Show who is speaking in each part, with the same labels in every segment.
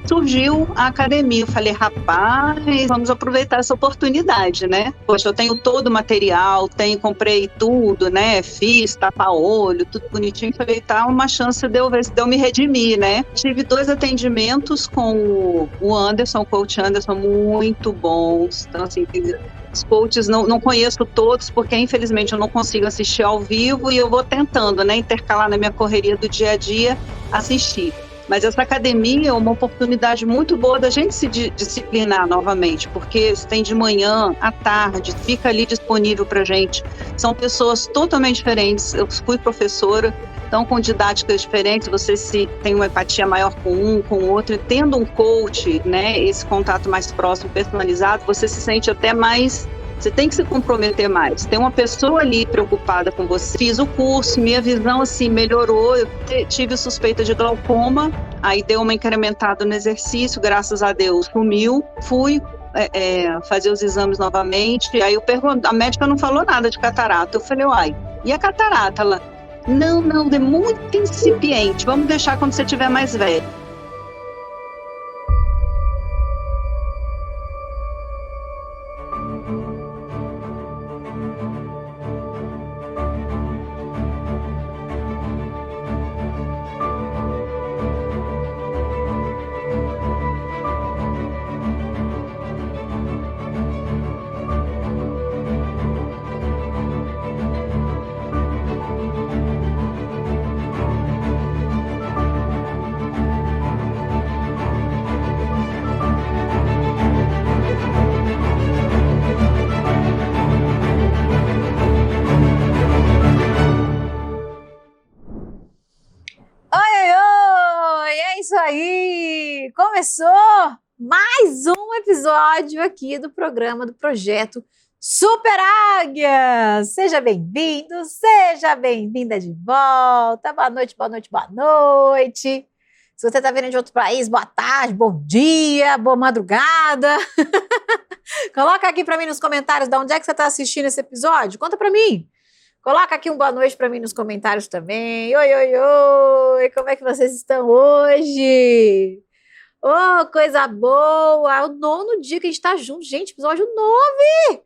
Speaker 1: surgiu a academia. Eu falei, rapaz, vamos aproveitar essa oportunidade, né? Poxa, eu tenho todo o material, comprei tudo, né? Fiz tapa-olho, tudo bonitinho. Falei, tá uma chance de eu me redimir, né? Tive 2 atendimentos com o Anderson, o coach Anderson, muito bons. Então, assim, os coaches não conheço todos, porque infelizmente eu não consigo assistir ao vivo e eu vou tentando, né, intercalar na minha correria do dia a dia, assistir. Mas essa academia é uma oportunidade muito boa da gente se disciplinar novamente, porque tem de manhã, à tarde, fica ali disponível para gente. São pessoas totalmente diferentes. Eu fui professora, então com didáticas diferentes, você se tem uma empatia maior com um, com o outro, e tendo um coach, né, esse contato mais próximo, personalizado, você se sente até mais. Você tem que se comprometer mais. Tem uma pessoa ali preocupada com você. Fiz o curso, minha visão assim melhorou. Eu tive suspeita de glaucoma, aí deu uma incrementada no exercício, graças a Deus sumiu. Fui fazer os exames novamente. Aí eu pergunto, a médica não falou nada de catarata. Eu falei, uai, e a catarata? Ela, não, é muito incipiente. Vamos deixar quando você estiver mais velho.
Speaker 2: Começou mais um episódio aqui do programa do Projeto Super Águia. Seja bem-vindo, seja bem-vinda de volta. Boa noite, boa noite, boa noite. Se você está vindo de outro país, boa tarde, bom dia, boa madrugada. Coloca aqui para mim nos comentários de onde é que você está assistindo esse episódio. Conta para mim. Coloca aqui um boa noite para mim nos comentários também. Oi, oi, oi. Como é que vocês estão hoje? Oh, coisa boa! É o 9º dia que a gente tá junto. Gente, episódio 9!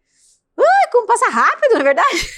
Speaker 2: Ui, como passa rápido, não é verdade?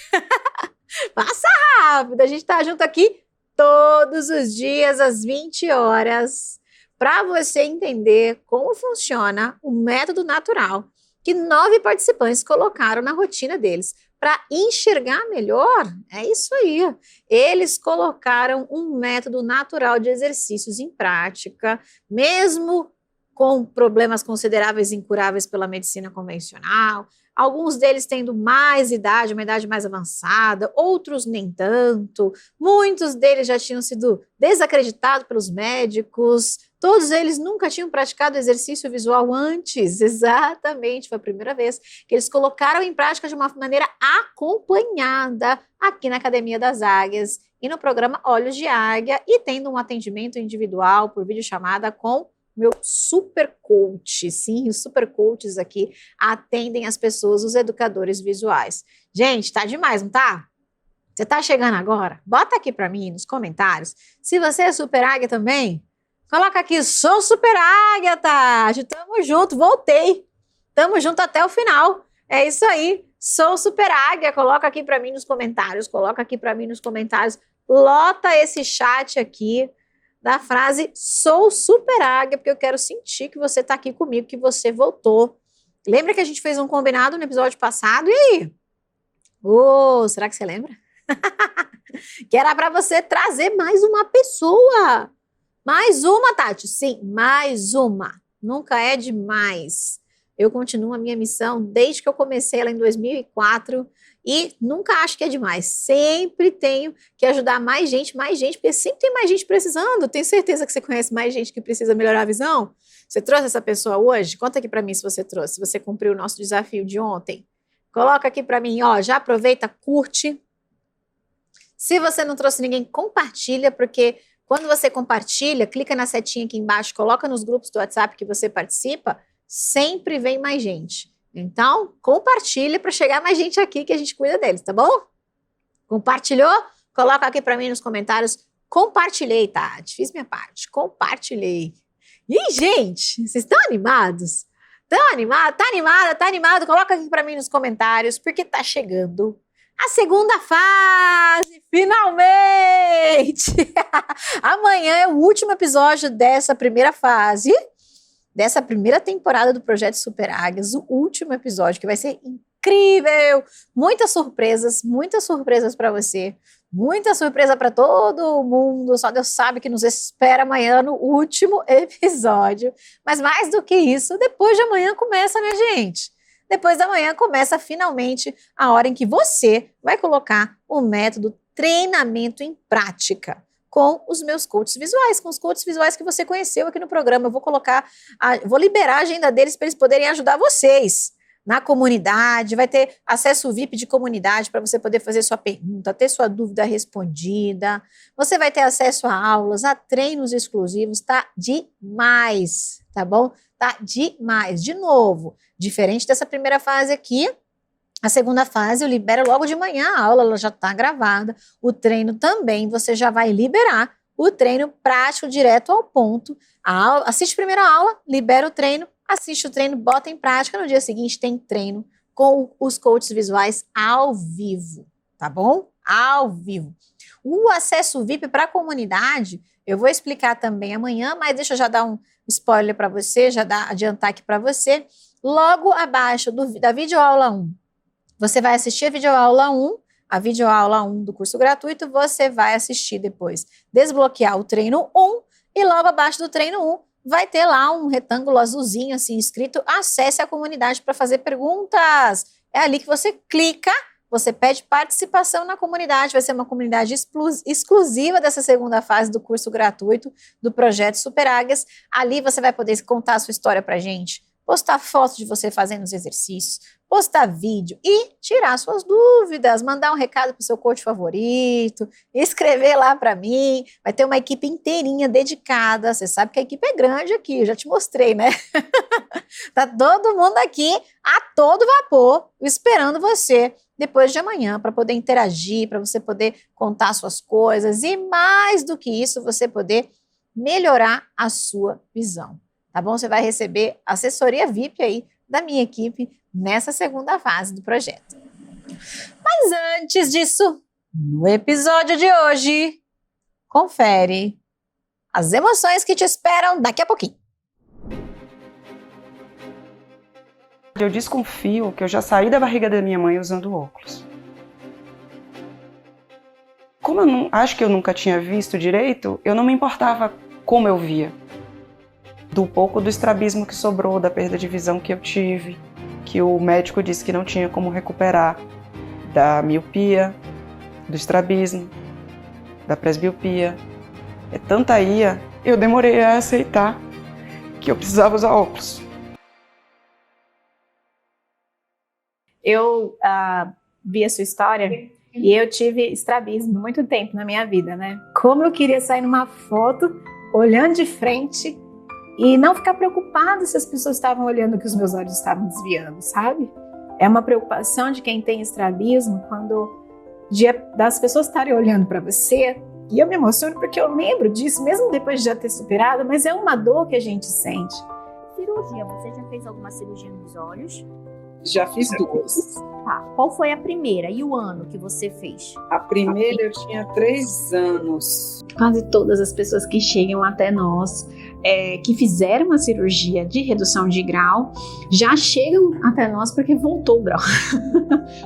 Speaker 2: Passa rápido! A gente tá junto aqui todos os dias, às 20 horas, para você entender como funciona o método natural que 9 participantes colocaram na rotina deles. Para enxergar melhor, é isso aí. Eles colocaram um método natural de exercícios em prática, mesmo com problemas consideráveis e incuráveis pela medicina convencional, alguns deles tendo mais idade, uma idade mais avançada, outros nem tanto, muitos deles já tinham sido desacreditados pelos médicos, todos eles nunca tinham praticado exercício visual antes, exatamente, foi a primeira vez que eles colocaram em prática de uma maneira acompanhada aqui na Academia das Águias e no programa Olhos de Águia e tendo um atendimento individual por videochamada com meu super coach. Sim, os super coaches aqui atendem as pessoas, os educadores visuais. Gente, tá demais, não tá? Você tá chegando agora? Bota aqui para mim nos comentários. Se você é super águia também, coloca aqui, sou super águia, Tati. Tamo junto, voltei. Tamo junto até o final. É isso aí. Sou super águia. Coloca aqui para mim nos comentários. Coloca aqui para mim nos comentários. Lota esse chat aqui da frase sou super águia, porque eu quero sentir que você tá aqui comigo, que você voltou. Lembra que a gente fez um combinado no episódio passado? E aí? Será que você lembra? Que era para você trazer mais uma pessoa. Mais uma, Tati? Sim, mais uma. Nunca é demais. Eu continuo a minha missão desde que eu comecei ela em 2004 e nunca acho que é demais. Sempre tenho que ajudar mais gente, porque sempre tem mais gente precisando. Tenho certeza que você conhece mais gente que precisa melhorar a visão. Você trouxe essa pessoa hoje? Conta aqui para mim se você trouxe, se você cumpriu o nosso desafio de ontem. Coloca aqui para mim, ó, já aproveita, curte. Se você não trouxe ninguém, compartilha, porque quando você compartilha, clica na setinha aqui embaixo, coloca nos grupos do WhatsApp que você participa, sempre vem mais gente. Então, compartilha para chegar mais gente aqui que a gente cuida deles, tá bom? Compartilhou? Coloca aqui para mim nos comentários. Compartilhei, Tati. Fiz minha parte. Compartilhei. E, gente, vocês estão animados? Estão animados? Tá animada? Tá animado? Coloca aqui pra mim nos comentários, porque tá chegando a segunda fase, finalmente! Amanhã é o último episódio dessa primeira fase, dessa primeira temporada do Projeto Super Águias, o último episódio, que vai ser incrível! Muitas surpresas para você, muita surpresa para todo mundo, só Deus sabe que nos espera amanhã no último episódio. Mas mais do que isso, depois de amanhã começa, minha gente. Depois da manhã começa finalmente a hora em que você vai colocar o método treinamento em prática com os meus coaches visuais, com os coaches visuais que você conheceu aqui no programa. Eu vou liberar a agenda deles para eles poderem ajudar vocês na comunidade. Vai ter acesso VIP de comunidade para você poder fazer sua pergunta, ter sua dúvida respondida. Você vai ter acesso a aulas, a treinos exclusivos. Tá demais, tá bom? Tá demais. De novo, diferente dessa primeira fase aqui, a segunda fase eu libero logo de manhã a aula, ela já está gravada. O treino também, você já vai liberar o treino prático, direto ao ponto. Assiste primeiro a aula, libera o treino, assiste o treino, bota em prática. No dia seguinte tem treino com os coaches visuais ao vivo, tá bom? Ao vivo. O acesso VIP para a comunidade, eu vou explicar também amanhã, mas deixa eu já dar um spoiler para você, adiantar aqui para você. Logo abaixo da videoaula 1, você vai assistir a videoaula 1 do curso gratuito, você vai assistir depois, desbloquear o treino 1, e logo abaixo do treino 1 vai ter lá um retângulo azulzinho assim escrito, acesse a comunidade para fazer perguntas. É ali que você clica, você pede participação na comunidade, vai ser uma comunidade exclusiva dessa segunda fase do curso gratuito do Projeto Super Águias. Ali você vai poder contar a sua história pra gente, postar fotos de você fazendo os exercícios, postar vídeo e tirar suas dúvidas, mandar um recado pro seu coach favorito, escrever lá para mim. Vai ter uma equipe inteirinha dedicada. Você sabe que a equipe é grande aqui, eu já te mostrei, né? Tá todo mundo aqui a todo vapor esperando você depois de amanhã para poder interagir, para você poder contar suas coisas e, mais do que isso, você poder melhorar a sua visão. Tá bom? Você vai receber assessoria VIP aí da minha equipe nessa segunda fase do projeto. Mas antes disso, no episódio de hoje, confere as emoções que te esperam daqui a pouquinho.
Speaker 3: Eu desconfio que eu já saí da barriga da minha mãe usando óculos. Como eu acho que eu nunca tinha visto direito, eu não me importava como eu via. Do pouco do estrabismo que sobrou, da perda de visão que eu tive, que o médico disse que não tinha como recuperar, da miopia, do estrabismo, da presbiopia. É tanta ia, eu demorei a aceitar que eu precisava usar óculos.
Speaker 4: Eu vi a sua história e eu tive estrabismo muito tempo na minha vida, né? Como eu queria sair numa foto, olhando de frente e não ficar preocupada se as pessoas estavam olhando que os meus olhos estavam desviando, sabe? É uma preocupação de quem tem estrabismo quando das pessoas estarem olhando para você. E eu me emociono porque eu lembro disso, mesmo depois de já ter superado, mas é uma dor que a gente sente.
Speaker 5: Cirurgia, você já fez alguma cirurgia nos olhos?
Speaker 6: Já fiz duas.
Speaker 5: Tá. Qual foi a primeira e o ano que você fez?
Speaker 6: A primeira eu tinha 3 anos.
Speaker 4: Quase todas as pessoas que chegam até nós, que fizeram uma cirurgia de redução de grau, já chegam até nós porque voltou o grau.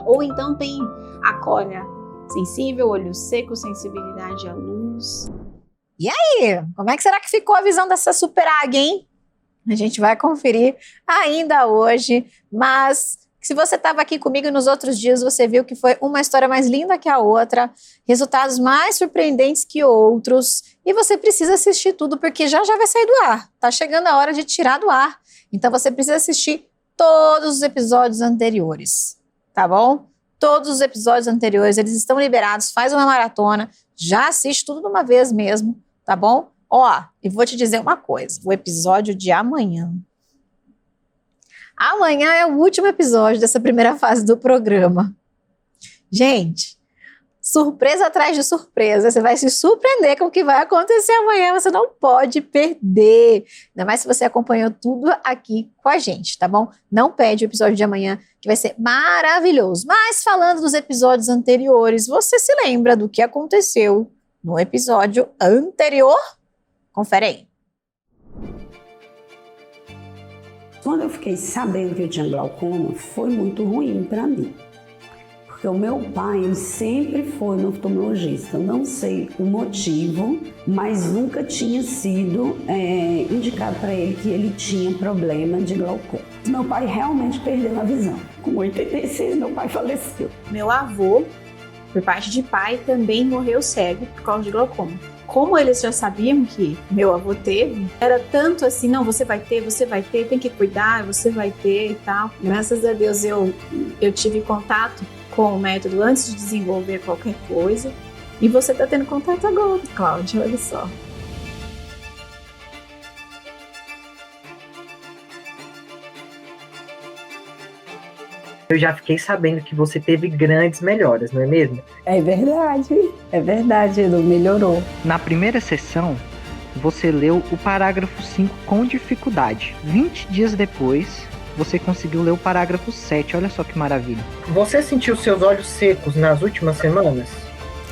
Speaker 4: Ou então tem a córnea sensível, olho seco, sensibilidade à luz.
Speaker 2: E aí, como é que será que ficou a visão dessa super águia, hein? A gente vai conferir ainda hoje, mas se você estava aqui comigo nos outros dias, você viu que foi uma história mais linda que a outra, resultados mais surpreendentes que outros, e você precisa assistir tudo, porque já vai sair do ar, tá chegando a hora de tirar do ar, então você precisa assistir todos os episódios anteriores, tá bom? Todos os episódios anteriores, eles estão liberados, faz uma maratona, já assiste tudo de uma vez mesmo, tá bom? Ó, e vou te dizer uma coisa, o episódio de amanhã. Amanhã é o último episódio dessa primeira fase do programa. Gente, Surpresa atrás de surpresa. Você vai se surpreender com o que vai acontecer amanhã. Você não pode perder. Ainda mais se você acompanhou tudo aqui com a gente, tá bom? Não perde o episódio de amanhã, que vai ser maravilhoso. Mas falando dos episódios anteriores, você se lembra do que aconteceu no episódio anterior? Confere aí.
Speaker 7: Quando eu fiquei sabendo que eu tinha glaucoma, foi muito ruim para mim. Porque o meu pai, ele sempre foi no oftalmologista. Eu não sei o motivo, mas nunca tinha sido indicado para ele que ele tinha problema de glaucoma. Meu pai realmente perdeu a visão. Com 86, meu pai faleceu.
Speaker 4: Meu avô, por parte de pai, também morreu cego por causa de glaucoma. Como eles já sabiam que meu avô teve, era tanto assim, não, você vai ter, tem que cuidar, você vai ter e tal. Graças a Deus eu tive contato com o método antes de desenvolver qualquer coisa. E você está tendo contato agora, Cláudia, olha só.
Speaker 8: Eu já fiquei sabendo que você teve grandes melhoras, não é mesmo?
Speaker 7: É verdade, Edu, melhorou.
Speaker 8: Na primeira sessão, você leu o parágrafo 5 com dificuldade. 20 dias depois, você conseguiu ler o parágrafo 7, olha só que maravilha. Você sentiu seus olhos secos nas últimas semanas?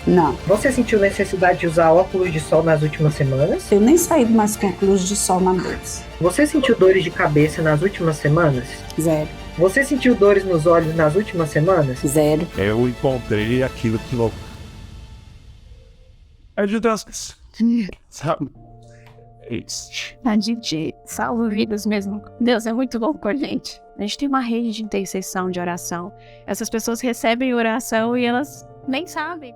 Speaker 7: Não,
Speaker 8: Você sentiu necessidade de usar óculos de sol nas últimas semanas?
Speaker 7: eu nem saí mais com óculos de sol na bolsa.
Speaker 8: Você sentiu dores de cabeça nas últimas semanas?
Speaker 7: Zero.
Speaker 8: Você sentiu dores nos olhos nas últimas semanas?
Speaker 7: Zero.
Speaker 9: Eu encontrei aquilo que não. É de Deus. Sabe?
Speaker 10: A gente salva vidas mesmo. Deus é muito bom com a gente. A gente tem uma rede de intercessão, de oração. Essas pessoas recebem oração e elas nem sabem.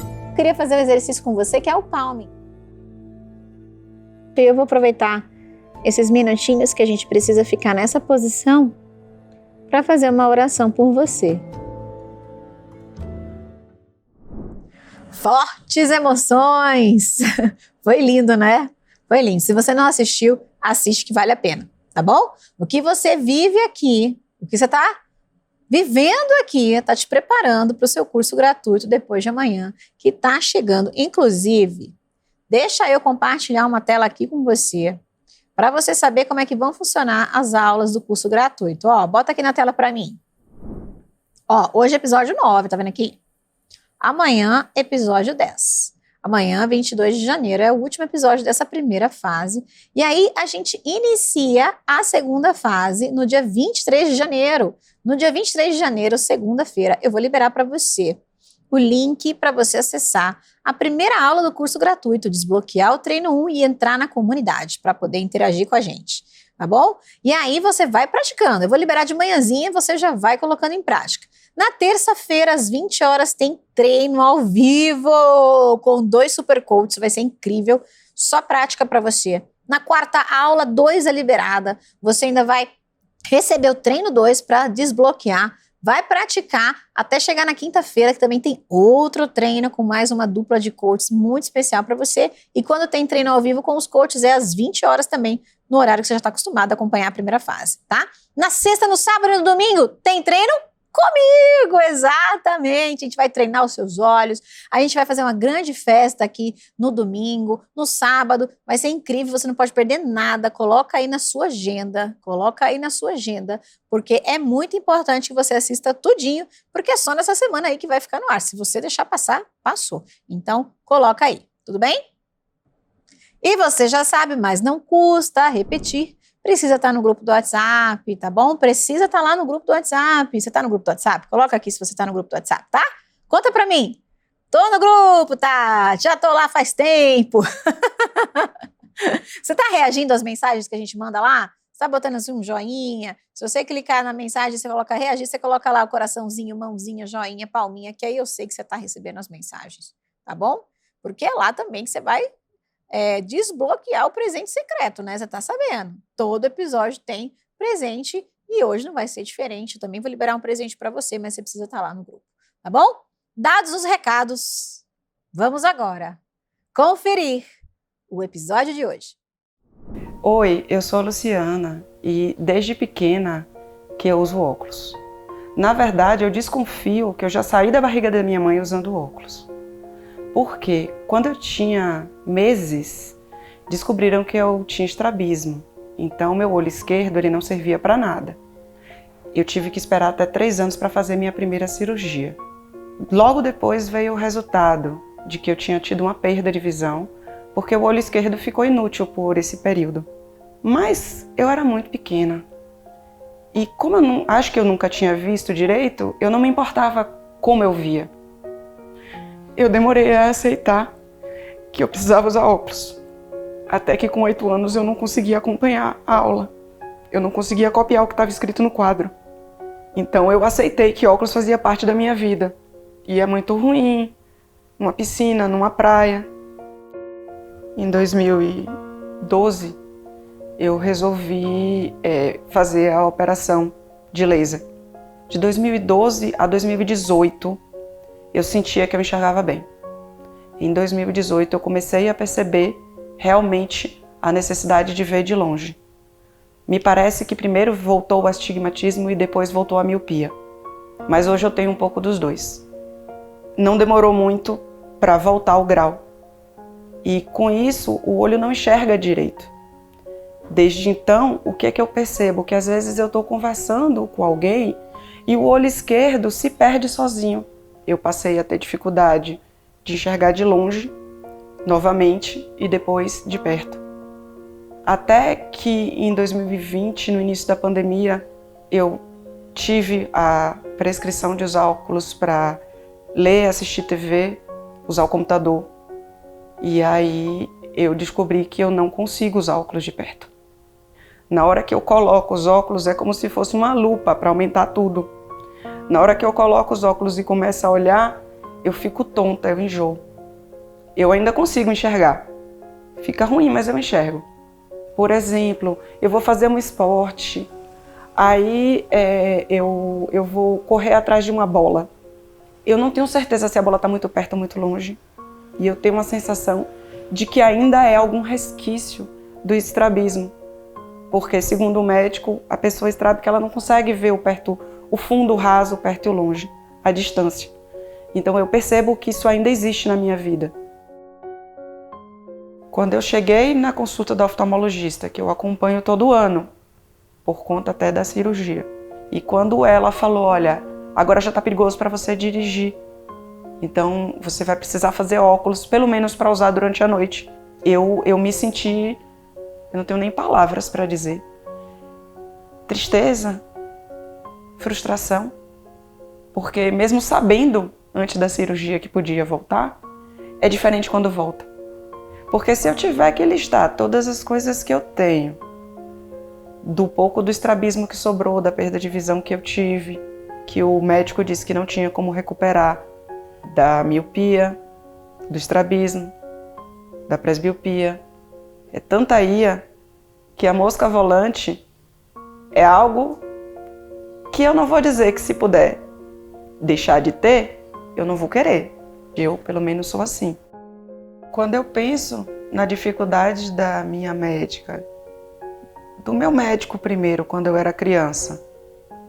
Speaker 2: Eu queria fazer um exercício com você que é o palming. Eu vou aproveitar esses minutinhos que a gente precisa ficar nessa posição para fazer uma oração por você. Fortes emoções! Foi lindo, né? Foi lindo. Se você não assistiu, assiste que vale a pena, tá bom? O que você vive aqui, o que você está vivendo aqui, está te preparando para o seu curso gratuito depois de amanhã, que está chegando. Inclusive, deixa eu compartilhar uma tela aqui com você, para você saber como é que vão funcionar as aulas do curso gratuito. Ó, bota aqui na tela para mim. Ó, hoje é episódio 9, tá vendo aqui? Amanhã, episódio 10. Amanhã, 22 de janeiro, é o último episódio dessa primeira fase. E aí, a gente inicia a segunda fase no dia 23 de janeiro. No dia 23 de janeiro, segunda-feira, eu vou liberar para você o link para você acessar a primeira aula do curso gratuito, desbloquear o treino 1 e entrar na comunidade para poder interagir com a gente, tá bom? E aí você vai praticando. Eu vou liberar de manhãzinha e você já vai colocando em prática. Na terça-feira, às 20 horas, tem treino ao vivo com 2 super coaches, vai ser incrível, só prática para você. Na quarta aula, 2 é liberada, você ainda vai receber o treino 2 para desbloquear, vai praticar até chegar na quinta-feira, que também tem outro treino com mais uma dupla de coaches muito especial para você. E quando tem treino ao vivo com os coaches, é às 20 horas também, no horário que você já está acostumado a acompanhar a primeira fase, tá? Na sexta, no sábado e no domingo, tem treino comigo, exatamente. A gente vai treinar os seus olhos, a gente vai fazer uma grande festa aqui no domingo, no sábado, vai ser incrível, você não pode perder nada, coloca aí na sua agenda, porque é muito importante que você assista tudinho, porque é só nessa semana aí que vai ficar no ar, se você deixar passar, passou. Então, coloca aí, tudo bem? E você já sabe, mas não custa repetir. Precisa estar no grupo do WhatsApp, tá bom? Precisa estar lá no grupo do WhatsApp. Você tá no grupo do WhatsApp? Coloca aqui se você tá no grupo do WhatsApp, tá? Conta pra mim. Tô no grupo, tá? Já tô lá faz tempo. Você tá reagindo às mensagens que a gente manda lá? Você tá botando assim um joinha? Se você clicar na mensagem, você coloca reagir, você coloca lá o coraçãozinho, mãozinha, joinha, palminha, que aí eu sei que você tá recebendo as mensagens, tá bom? Porque é lá também que você vai desbloquear o presente secreto, né? Você tá sabendo. Todo episódio tem presente e hoje não vai ser diferente. Eu também vou liberar um presente para você, mas você precisa estar lá no grupo, tá bom? Dados os recados, Vamos agora conferir o episódio de hoje.
Speaker 3: Oi, eu sou a Luciana e desde pequena que eu uso óculos. Na verdade, eu desconfio que eu já saí da barriga da minha mãe usando óculos. Porque quando eu tinha meses, descobriram que eu tinha estrabismo. Então, meu olho esquerdo ele não servia para nada. Eu tive que esperar até 3 anos para fazer minha primeira cirurgia. Logo depois veio o resultado de que eu tinha tido uma perda de visão, porque o olho esquerdo ficou inútil por esse período. Mas eu era muito pequena. E como acho que eu nunca tinha visto direito, eu não me importava como eu via. Eu demorei a aceitar que eu precisava usar óculos. Até que com 8 anos eu não conseguia acompanhar a aula. Eu não conseguia copiar o que estava escrito no quadro. Então eu aceitei que óculos fazia parte da minha vida. E é muito ruim, numa piscina, numa praia. Em 2012, eu resolvi fazer a operação de laser. De 2012 a 2018, eu sentia que eu enxergava bem. Em 2018, eu comecei a perceber realmente a necessidade de ver de longe. Me parece que primeiro voltou o astigmatismo e depois voltou a miopia. Mas hoje eu tenho um pouco dos dois. Não demorou muito para voltar ao grau. E com isso, o olho não enxerga direito. Desde então, o que é que eu percebo? Que às vezes eu estou conversando com alguém e o olho esquerdo se perde sozinho. Eu passei a ter dificuldade de enxergar de longe, novamente, e depois de perto. Até que em 2020, no início da pandemia, eu tive a prescrição de usar óculos para ler, assistir TV, usar o computador. E aí eu descobri que eu não consigo usar óculos de perto. Na hora que eu coloco os óculos é como se fosse uma lupa para aumentar tudo. Na hora que eu coloco os óculos e começo a olhar, eu fico tonta, eu enjoo. Eu ainda consigo enxergar. Fica ruim, mas eu enxergo. Por exemplo, eu vou fazer um esporte, aí eu vou correr atrás de uma bola. Eu não tenho certeza se a bola está muito perto ou muito longe. E eu tenho uma sensação de que ainda é algum resquício do estrabismo. Porque, segundo o médico, a pessoa estrabe que ela não consegue ver o fundo, o raso, o perto e o longe, a distância. Então eu percebo que isso ainda existe na minha vida. Quando eu cheguei na consulta da oftalmologista, que eu acompanho todo ano, por conta até da cirurgia, e quando ela falou, olha, agora já está perigoso para você dirigir, então você vai precisar fazer óculos, pelo menos para usar durante a noite. Eu me senti, eu não tenho nem palavras para dizer, tristeza, frustração, porque mesmo sabendo antes da cirurgia que podia voltar, é diferente quando volta. Porque se eu tiver que listar todas as coisas que eu tenho, do pouco do estrabismo que sobrou, da perda de visão que eu tive, que o médico disse que não tinha como recuperar, da miopia, do estrabismo, da presbiopia, é tanta ia que a mosca volante é algo que eu não vou dizer que se puder deixar de ter, eu não vou querer. Eu, pelo menos, sou assim. Quando eu penso na dificuldade da minha médica, do meu médico primeiro, quando eu era criança,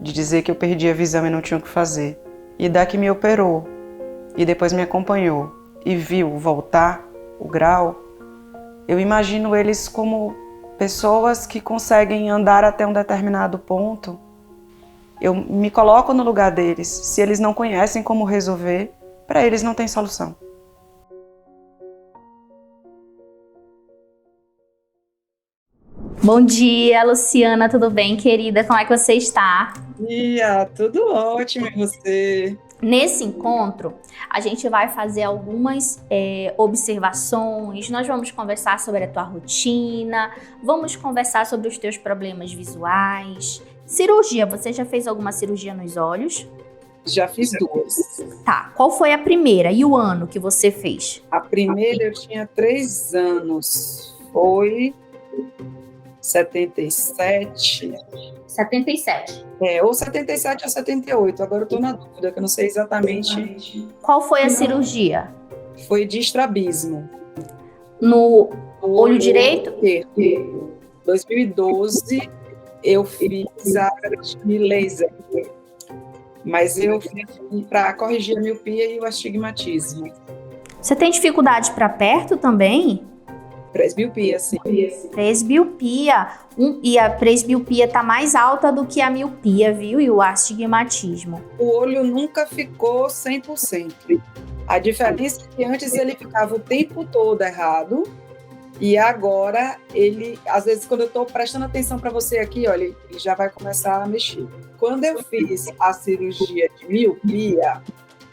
Speaker 3: de dizer que eu perdi a visão e não tinha o que fazer, e da que me operou, e depois me acompanhou, e viu voltar o grau, eu imagino eles como pessoas que conseguem andar até um determinado ponto. Eu me coloco no lugar deles. Se eles não conhecem como resolver, para eles não tem solução.
Speaker 5: Bom dia, Luciana, tudo bem, querida? Como é que você está?
Speaker 6: Bom dia, tudo ótimo, e você?
Speaker 5: Nesse encontro, a gente vai fazer algumas observações, nós vamos conversar sobre a tua rotina, vamos conversar sobre os teus problemas visuais. Cirurgia, você já fez alguma cirurgia nos olhos?
Speaker 6: Já fiz 2.
Speaker 5: Tá, qual foi a primeira e o ano que você fez?
Speaker 6: A primeira eu tinha 3 anos, foi 77.
Speaker 5: 77.
Speaker 6: Ou 77 ou 78, agora eu tô na dúvida, que eu não sei exatamente.
Speaker 5: Qual foi a cirurgia?
Speaker 6: Foi de estrabismo.
Speaker 5: No olho direito?
Speaker 6: 2012 eu fiz a laser, mas eu fiz para corrigir a miopia e o astigmatismo.
Speaker 5: Você tem dificuldade para perto também?
Speaker 6: Presbiopia, sim.
Speaker 5: Presbiopia. E a presbiopia tá mais alta do que a miopia, viu? E o astigmatismo.
Speaker 6: O olho nunca ficou 100%. A diferença é que antes ele ficava o tempo todo errado e agora ele, às vezes quando eu estou prestando atenção para você aqui, olha, ele já vai começar a mexer. Quando eu fiz a cirurgia de miopia,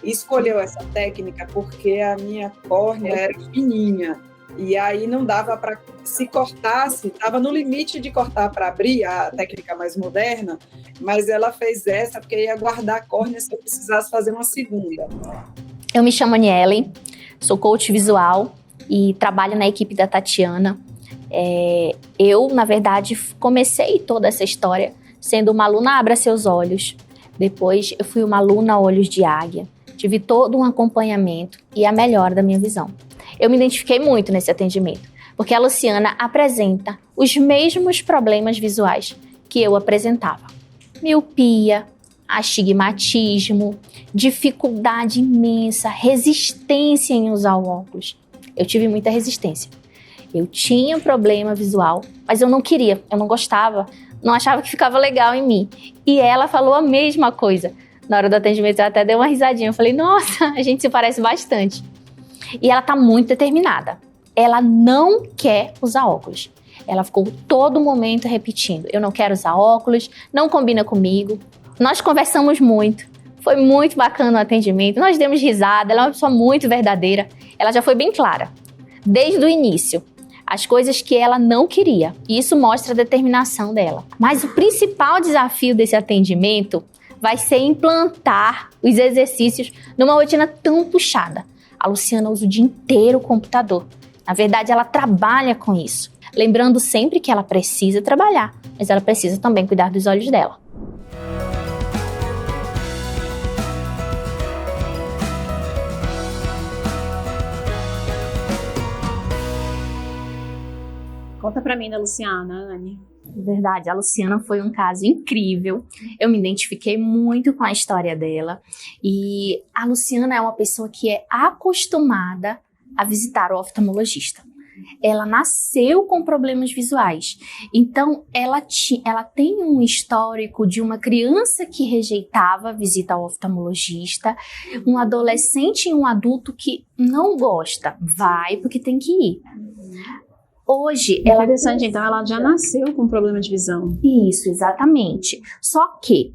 Speaker 6: escolheu essa técnica porque a minha córnea era fininha. E aí não dava para, se cortasse, estava no limite de cortar para abrir, a técnica mais moderna, mas ela fez essa porque ia guardar a córnea se eu precisasse fazer uma segunda.
Speaker 5: Eu me chamo Aniele, sou coach visual e trabalho na equipe da Tatiana. Eu, na verdade, comecei toda essa história sendo uma aluna Abra Seus Olhos. Depois eu fui uma aluna Olhos de Águia. Tive todo um acompanhamento e a melhora da minha visão. Eu me identifiquei muito nesse atendimento, porque a Luciana apresenta os mesmos problemas visuais que eu apresentava. Miopia, astigmatismo, dificuldade imensa, resistência em usar o óculos. Eu tive muita resistência. Eu tinha um problema visual, mas eu não queria, eu não gostava, não achava que ficava legal em mim. E ela falou a mesma coisa. Na hora do atendimento, eu até dei uma risadinha. Eu falei, nossa, a gente se parece bastante. E ela tá muito determinada. Ela não quer usar óculos. Ela ficou todo momento repetindo, eu não quero usar óculos, não combina comigo. Nós conversamos muito. Foi muito bacana o atendimento. Nós demos risada. Ela é uma pessoa muito verdadeira. Ela já foi bem clara, desde o início, as coisas que ela não queria. E isso mostra a determinação dela. Mas o principal desafio desse atendimento vai ser implantar os exercícios numa rotina tão puxada. A Luciana usa o dia inteiro o computador. Na verdade, ela trabalha com isso. Lembrando sempre que ela precisa trabalhar, mas ela precisa também cuidar dos olhos dela.
Speaker 4: Conta pra mim da Luciana, Anne.
Speaker 5: Verdade, a Luciana foi um caso incrível. Eu me identifiquei muito com a história dela. E a Luciana é uma pessoa que é acostumada a visitar o oftalmologista. Ela nasceu com problemas visuais. Então, ela tem um histórico de uma criança que rejeitava a visita ao oftalmologista, um adolescente e um adulto que não gosta. Vai porque tem que ir. Hoje, ela...
Speaker 4: Interessante, então ela já nasceu com problema de visão.
Speaker 5: Isso, exatamente. Só que,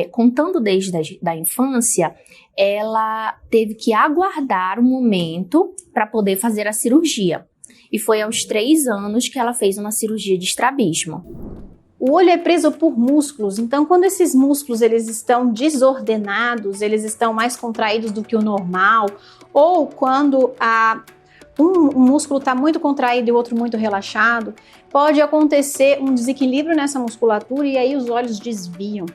Speaker 5: contando desde a infância, ela teve que aguardar um momento para poder fazer a cirurgia. E foi aos 3 anos que ela fez uma cirurgia de estrabismo.
Speaker 4: O olho é preso por músculos, então quando esses músculos eles estão desordenados, eles estão mais contraídos do que o normal, ou quando um músculo está muito contraído e o outro muito relaxado, pode acontecer um desequilíbrio nessa musculatura e aí os olhos desviam,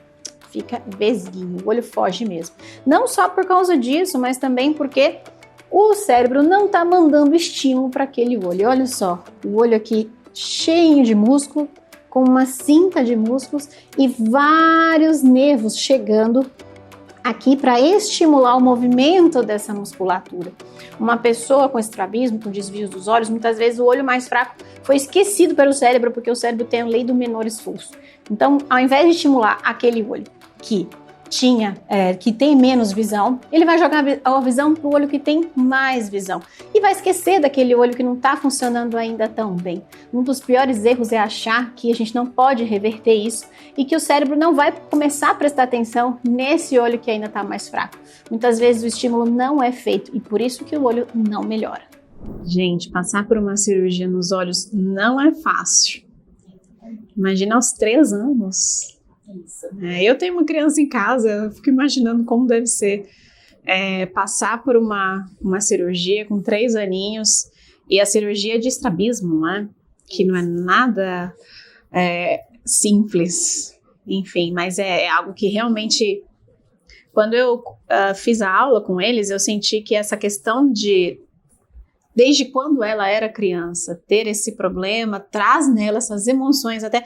Speaker 4: fica vesguinho, o olho foge mesmo. Não só por causa disso, mas também porque o cérebro não está mandando estímulo para aquele olho. Olha só, o olho aqui cheio de músculo, com uma cinta de músculos e vários nervos chegando aqui para estimular o movimento dessa musculatura. Uma pessoa com estrabismo, com desvios dos olhos, muitas vezes o olho mais fraco foi esquecido pelo cérebro, porque o cérebro tem a lei do menor esforço. Então, ao invés de estimular aquele olho que tem menos visão, ele vai jogar a visão para o olho que tem mais visão e vai esquecer daquele olho que não está funcionando ainda tão bem. Um dos piores erros é achar que a gente não pode reverter isso e que o cérebro não vai começar a prestar atenção nesse olho que ainda está mais fraco. Muitas vezes o estímulo não é feito e por isso que o olho não melhora.
Speaker 10: Gente, passar por uma cirurgia nos olhos não é fácil. Imagina aos 3 anos. Eu tenho uma criança em casa, eu fico imaginando como deve ser passar por uma cirurgia com 3 aninhos e a cirurgia de estrabismo, né? Que não é nada simples, enfim, mas é algo que realmente, quando eu fiz a aula com eles, eu senti que essa questão de
Speaker 4: desde quando ela era criança, ter esse problema traz nela essas emoções até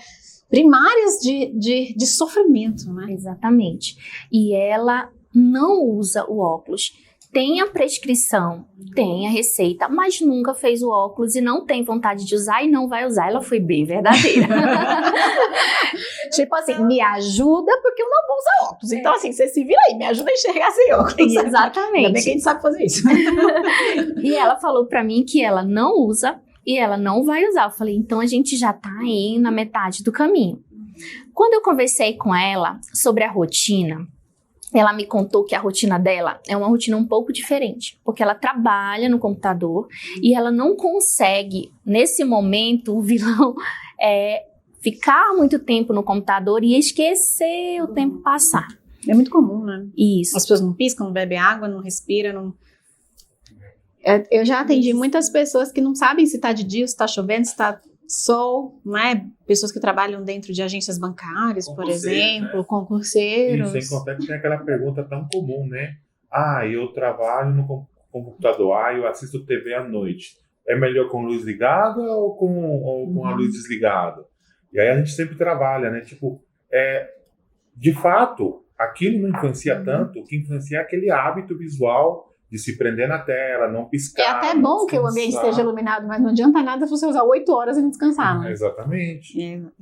Speaker 4: primárias de sofrimento, né?
Speaker 5: Exatamente. E ela não usa o óculos. Tem a prescrição, tem a receita, mas nunca fez o óculos e não tem vontade de usar e não vai usar. Ela foi bem verdadeira.
Speaker 4: Tipo assim, me ajuda porque eu não vou usar óculos. Então assim, você se vira aí, me ajuda a enxergar sem óculos.
Speaker 5: Exatamente.
Speaker 4: Ainda bem que a gente sabe fazer isso.
Speaker 5: E ela falou pra mim que ela não usa e ela não vai usar. Eu falei, então a gente já tá aí na metade do caminho. Quando eu conversei com ela sobre a rotina, ela me contou que a rotina dela é uma rotina um pouco diferente, porque ela trabalha no computador e ela não consegue, nesse momento, o vilão ficar muito tempo no computador e esquecer o tempo passar.
Speaker 4: É muito comum, né?
Speaker 5: Isso.
Speaker 4: As pessoas não piscam, não bebem água, não respiram, não... Eu já atendi muitas pessoas que não sabem se está de dia, se está chovendo, se está sol, né? Pessoas que trabalham dentro de agências bancárias, por exemplo,
Speaker 11: né?
Speaker 4: Concurseiros.
Speaker 11: E sem contar que tem aquela pergunta tão comum, né? Eu trabalho no computador, eu assisto TV à noite. É melhor com luz ligada ou com a luz desligada? E aí a gente sempre trabalha, né? Tipo, de fato, aquilo não influencia tanto, o que influencia é aquele hábito visual de se prender na tela, não piscar.
Speaker 4: É até bom que o ambiente esteja iluminado, mas não adianta nada você usar 8 horas e não descansar, né?
Speaker 11: Exatamente.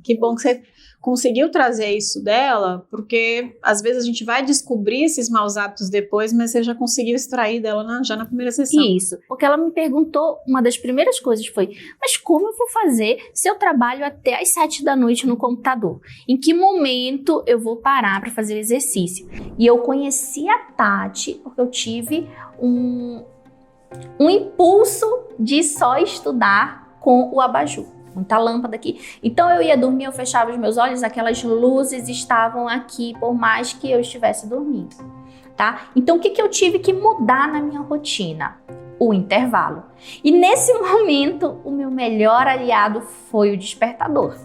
Speaker 4: Que bom que você conseguiu trazer isso dela, porque às vezes a gente vai descobrir esses maus hábitos depois, mas você já conseguiu extrair dela já na primeira sessão.
Speaker 5: Isso, porque ela me perguntou, uma das primeiras coisas foi, mas como eu vou fazer se eu trabalho até às 7 da noite no computador? Em que momento eu vou parar para fazer o exercício? E eu conheci a Tati, porque eu tive um impulso de só estudar com o abajur. Muita lâmpada aqui. Então eu ia dormir, eu fechava os meus olhos, aquelas luzes estavam aqui, por mais que eu estivesse dormindo, tá? Então o que eu tive que mudar na minha rotina? O intervalo. E nesse momento, o meu melhor aliado foi o despertador.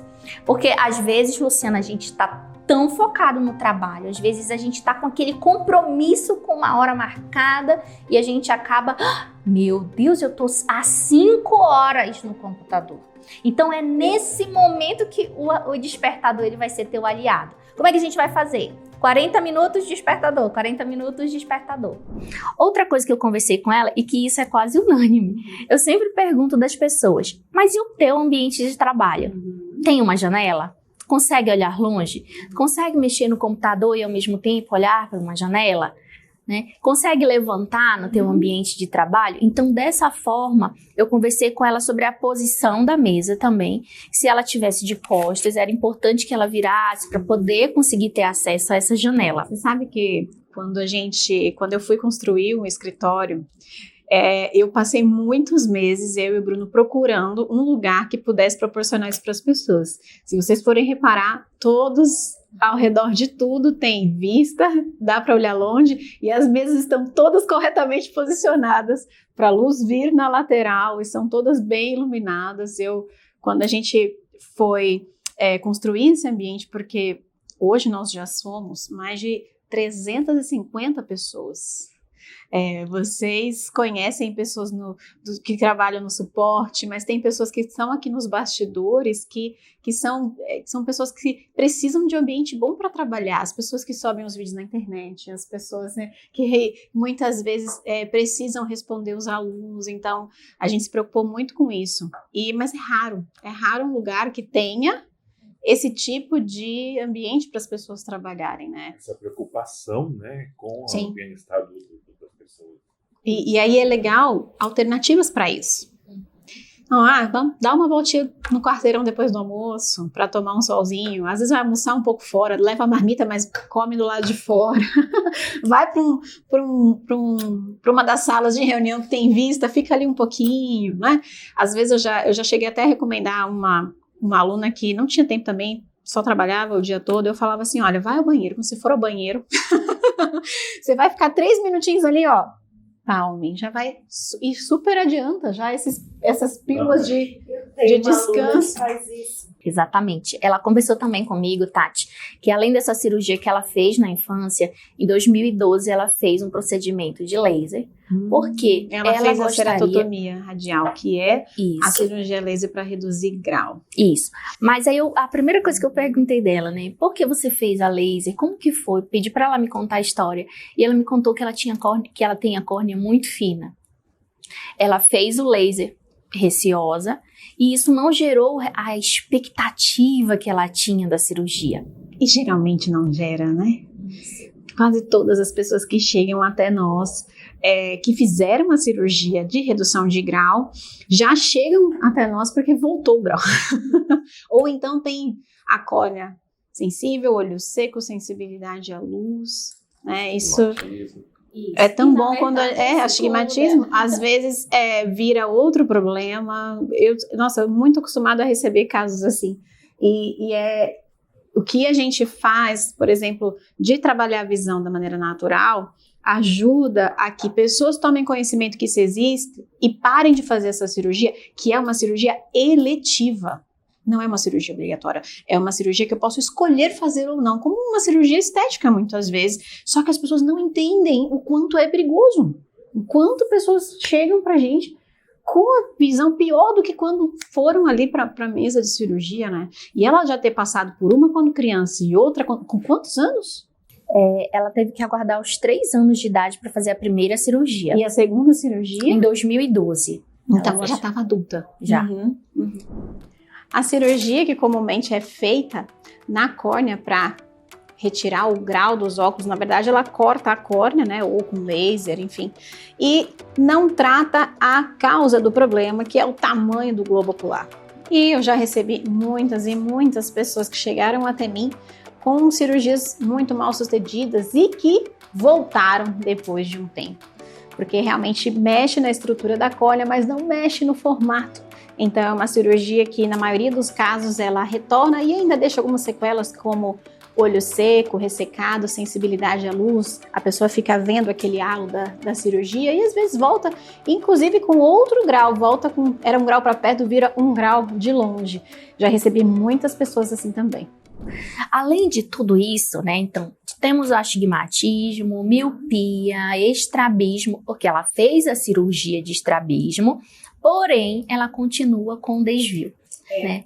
Speaker 5: Porque às vezes, Luciana, a gente tá tão focado no trabalho, às vezes a gente tá com aquele compromisso com uma hora marcada e a gente acaba, meu Deus, eu tô há 5 horas no computador. Então é nesse momento que o despertador ele vai ser teu aliado. Como é que a gente vai fazer? 40 minutos despertador, 40 minutos despertador. Outra coisa que eu conversei com ela, e que isso é quase unânime, eu sempre pergunto das pessoas, mas e o teu ambiente de trabalho? Tem uma janela? Consegue olhar longe? Consegue mexer no computador e ao mesmo tempo olhar para uma janela? Né? Consegue levantar no teu ambiente de trabalho? Então, dessa forma, eu conversei com ela sobre a posição da mesa também. Se ela tivesse de costas, era importante que ela virasse para poder conseguir ter acesso a essa janela.
Speaker 4: Você sabe que quando eu fui construir um escritório, eu passei muitos meses, eu e o Bruno, procurando um lugar que pudesse proporcionar isso para as pessoas. Se vocês forem reparar, todos ao redor de tudo tem vista, dá para olhar longe, e as mesas estão todas corretamente posicionadas para a luz vir na lateral, e são todas bem iluminadas. Quando a gente foi construir esse ambiente, porque hoje nós já somos mais de 350 pessoas. Vocês conhecem pessoas que trabalham no suporte, mas tem pessoas que estão aqui nos bastidores que são pessoas que precisam de um ambiente bom para trabalhar, as pessoas que sobem os vídeos na internet, as pessoas, né, que muitas vezes precisam responder os alunos. Então a gente se preocupou muito com isso, mas é raro um lugar que tenha esse tipo de ambiente para as pessoas trabalharem, né?
Speaker 11: Essa preocupação, né, com o bem-estar das pessoas.
Speaker 4: E aí é legal alternativas para isso. Então, vamos dar uma voltinha no quarteirão depois do almoço para tomar um solzinho. Às vezes vai almoçar um pouco fora, leva a marmita, mas come do lado de fora. Vai para uma das salas de reunião que tem vista, fica ali um pouquinho, né? Às vezes eu já cheguei até a recomendar uma aluna que não tinha tempo também, só trabalhava o dia todo. Eu falava assim, olha, vai ao banheiro. Quando você for ao banheiro, você vai ficar 3 minutinhos ali, palming, já vai e super adianta já essas pílulas de de descanso.
Speaker 5: Exatamente. Ela conversou também comigo, Tati, que além dessa cirurgia que ela fez na infância, em 2012 ela fez um procedimento de laser, porque
Speaker 4: ela fez a
Speaker 5: gostaria...
Speaker 4: ceratotomia radial, que é
Speaker 5: Isso.
Speaker 4: a cirurgia laser para reduzir grau.
Speaker 5: Isso. Mas aí a primeira coisa que eu perguntei dela, né? Por que você fez a laser? Como que foi? Pedi pra ela me contar a história. E ela me contou que ela tem a córnea muito fina. Ela fez o laser receosa e isso não gerou a expectativa que ela tinha da cirurgia.
Speaker 4: E geralmente não gera, né? Quase todas as pessoas que chegam até nós, que fizeram a cirurgia de redução de grau, já chegam até nós porque voltou o grau. Ou então tem a córnea sensível, olho seco, sensibilidade à luz, né? Isso é tão bom quando astigmatismo, às vezes vira outro problema. Eu muito acostumada a receber casos assim. E o que a gente faz, por exemplo, de trabalhar a visão da maneira natural, ajuda a que pessoas tomem conhecimento que isso existe e parem de fazer essa cirurgia, que é uma cirurgia eletiva. Não é uma cirurgia obrigatória, é uma cirurgia que eu posso escolher fazer ou não, como uma cirurgia estética muitas vezes, só que as pessoas não entendem o quanto é perigoso, o quanto pessoas chegam pra gente com a visão pior do que quando foram ali pra mesa de cirurgia, né? E ela já ter passado por uma quando criança e outra com quantos anos?
Speaker 5: Ela teve que aguardar os 3 anos de idade para fazer a primeira cirurgia.
Speaker 4: E a segunda cirurgia?
Speaker 5: Em 2012.
Speaker 4: Então ela já estava adulta.
Speaker 5: Já.
Speaker 4: Uhum. A cirurgia que comumente é feita na córnea para retirar o grau dos óculos, na verdade ela corta a córnea, né, ou com laser, enfim, e não trata a causa do problema, que é o tamanho do globo ocular. E eu já recebi muitas e muitas pessoas que chegaram até mim com cirurgias muito mal sucedidas e que voltaram depois de um tempo, porque realmente mexe na estrutura da córnea, mas não mexe no formato. Então é uma cirurgia que na maioria dos casos ela retorna e ainda deixa algumas sequelas como olho seco, ressecado, sensibilidade à luz. A pessoa fica vendo aquele halo da cirurgia e às vezes volta, inclusive com outro grau, era um grau para perto, vira um grau de longe. Já recebi muitas pessoas assim também.
Speaker 5: Além de tudo isso, né, então, temos o astigmatismo, miopia, estrabismo, porque ela fez a cirurgia de estrabismo, porém, ela continua com desvio. Né?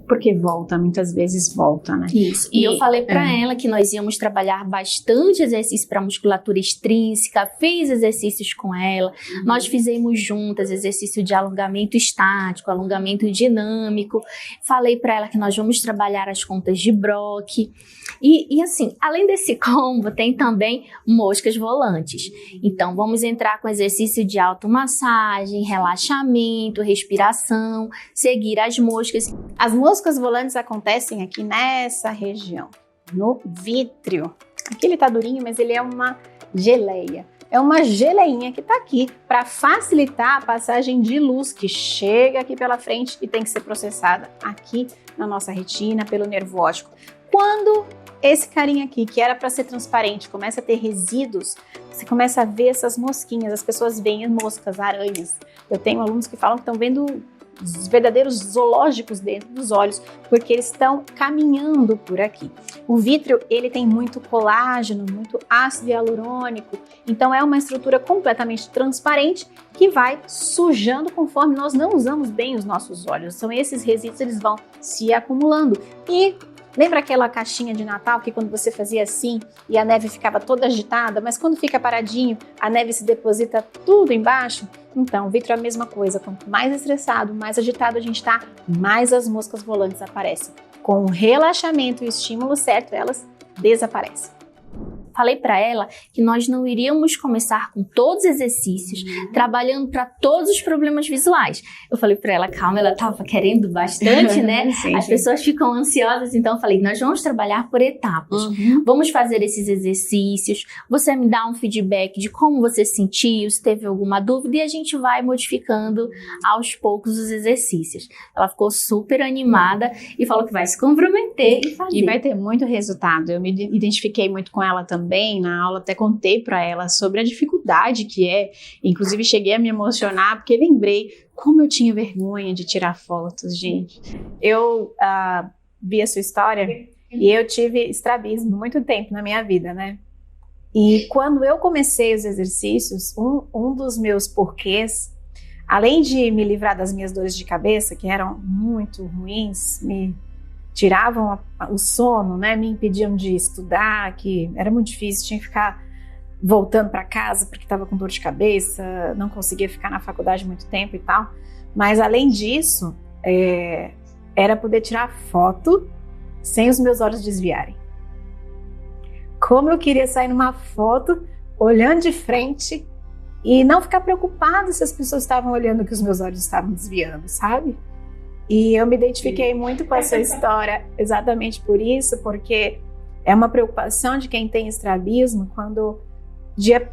Speaker 4: Porque muitas vezes volta, né?
Speaker 5: Isso. E eu falei pra ela que nós íamos trabalhar bastante exercício para musculatura extrínseca, fiz exercícios com ela, nós fizemos juntas exercício de alongamento estático, alongamento dinâmico, falei pra ela que nós vamos trabalhar as contas de Brock. E assim, além desse combo, tem também moscas volantes. Então, vamos entrar com exercício de automassagem, relaxamento, respiração, seguir as moscas.
Speaker 4: As moscas volantes acontecem aqui nessa região, no vítreo. Aqui ele tá durinho, mas ele é uma geleia. É uma geleinha que tá aqui para facilitar a passagem de luz que chega aqui pela frente e tem que ser processada aqui na nossa retina pelo nervo óptico. Quando esse carinha aqui, que era para ser transparente, começa a ter resíduos, você começa a ver essas mosquinhas, as pessoas veem moscas, aranhas. Eu tenho alunos que falam que estão vendo os verdadeiros zoológicos dentro dos olhos, porque eles estão caminhando por aqui. O vítreo, ele tem muito colágeno, muito ácido hialurônico, então é uma estrutura completamente transparente que vai sujando conforme nós não usamos bem os nossos olhos. São esses resíduos, eles vão se acumulando. E lembra aquela caixinha de Natal que quando você fazia assim e a neve ficava toda agitada, mas quando fica paradinho, a neve se deposita tudo embaixo? Então, o vítreo é a mesma coisa. Quanto mais estressado, mais agitado a gente está, mais as moscas volantes aparecem. Com o relaxamento e o estímulo certo, elas desaparecem.
Speaker 5: Falei para ela que nós não iríamos começar com todos os exercícios, trabalhando para todos os problemas visuais. Eu falei para ela, calma, ela estava querendo bastante, né?
Speaker 4: Sim,
Speaker 5: As pessoas ficam ansiosas, então eu falei, nós vamos trabalhar por etapas. Vamos fazer esses exercícios, você me dá um feedback de como você sentiu, se teve alguma dúvida, e a gente vai modificando aos poucos os exercícios. Ela ficou super animada e falou que vai se comprometer e fazer.
Speaker 4: E vai ter muito resultado. Eu me identifiquei muito com ela também. também, na aula até contei para ela sobre a dificuldade que é, inclusive cheguei a me emocionar porque lembrei como eu tinha vergonha de tirar fotos, gente. Eu vi a sua história e eu tive estrabismo muito tempo na minha vida, né? E quando eu comecei os exercícios, um dos meus porquês, além de me livrar das minhas dores de cabeça, que eram muito ruins, me tiravam o sono, né? Me impediam de estudar, que era muito difícil, tinha que ficar voltando para casa porque estava com dor de cabeça, não conseguia ficar na faculdade muito tempo e tal. Mas além disso, era poder tirar foto sem os meus olhos desviarem. Como eu queria sair numa foto olhando de frente e não ficar preocupada se as pessoas estavam olhando que os meus olhos estavam desviando, sabe? E eu me identifiquei muito com essa história exatamente por isso, porque é uma preocupação de quem tem estrabismo quando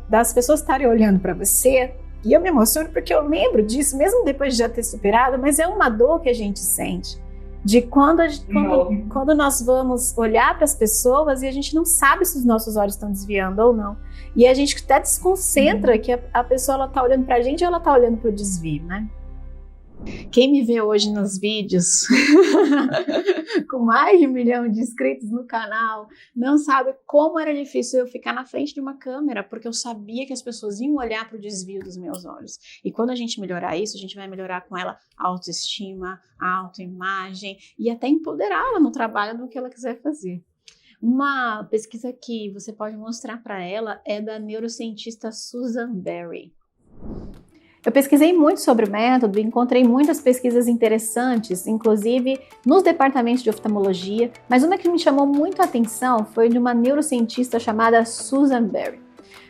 Speaker 4: das pessoas estarem olhando para você. E eu me emociono porque eu lembro disso, mesmo depois de já ter superado, mas é uma dor que a gente sente. De quando nós vamos olhar para as pessoas e a gente não sabe se os nossos olhos estão desviando ou não. E a gente até desconcentra que a pessoa está olhando para a gente ou ela está olhando para o desvio, né? Quem me vê hoje nos vídeos com mais de 1 milhão de inscritos no canal não sabe como era difícil eu ficar na frente de uma câmera, porque eu sabia que as pessoas iam olhar para o desvio dos meus olhos. E quando a gente melhorar isso, a gente vai melhorar com ela a autoestima, a autoimagem e até empoderá-la no trabalho do que ela quiser fazer. Uma pesquisa que você pode mostrar para ela é da neurocientista Susan Berry. Eu pesquisei muito sobre o método e encontrei muitas pesquisas interessantes, inclusive nos departamentos de oftalmologia, mas uma que me chamou muito a atenção foi de uma neurocientista chamada Susan Berry.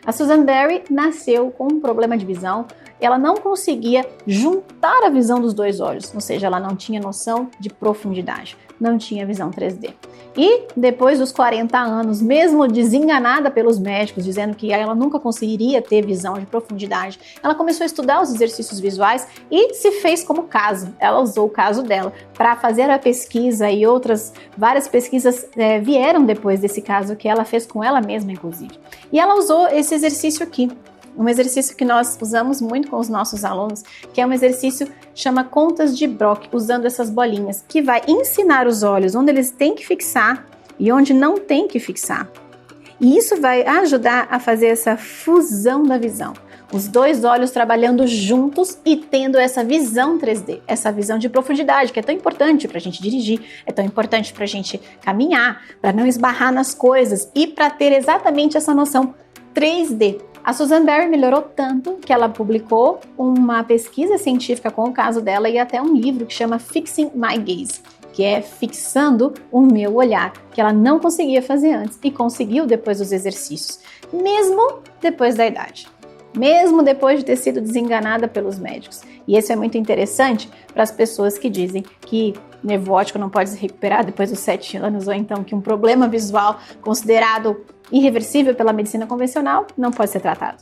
Speaker 4: A Susan Berry nasceu com um problema de visão, ela não conseguia juntar a visão dos dois olhos, ou seja, ela não tinha noção de profundidade, não tinha visão 3D. E depois dos 40 anos, mesmo desenganada pelos médicos, dizendo que ela nunca conseguiria ter visão de profundidade, ela começou a estudar os exercícios visuais e se fez como caso. Ela usou o caso dela para fazer a pesquisa e várias pesquisas vieram depois desse caso que ela fez com ela mesma, inclusive. E ela usou esse exercício aqui. Um exercício que nós usamos muito com os nossos alunos, que é um exercício chama contas de Brock, usando essas bolinhas, que vai ensinar os olhos onde eles têm que fixar e onde não tem que fixar. E isso vai ajudar a fazer essa fusão da visão. Os dois olhos trabalhando juntos e tendo essa visão 3D, essa visão de profundidade, que é tão importante para a gente dirigir, é tão importante para a gente caminhar, para não esbarrar nas coisas e para ter exatamente essa noção 3D. A Susan Berry melhorou tanto que ela publicou uma pesquisa científica com o caso dela e até um livro que chama Fixing My Gaze, que é fixando o meu olhar, que ela não conseguia fazer antes e conseguiu depois dos exercícios, mesmo depois da idade, mesmo depois de ter sido desenganada pelos médicos. E isso é muito interessante para as pessoas que dizem que nervo óptico não pode se recuperar depois dos 7 anos, ou então que um problema visual considerado irreversível pela medicina convencional não pode ser tratado.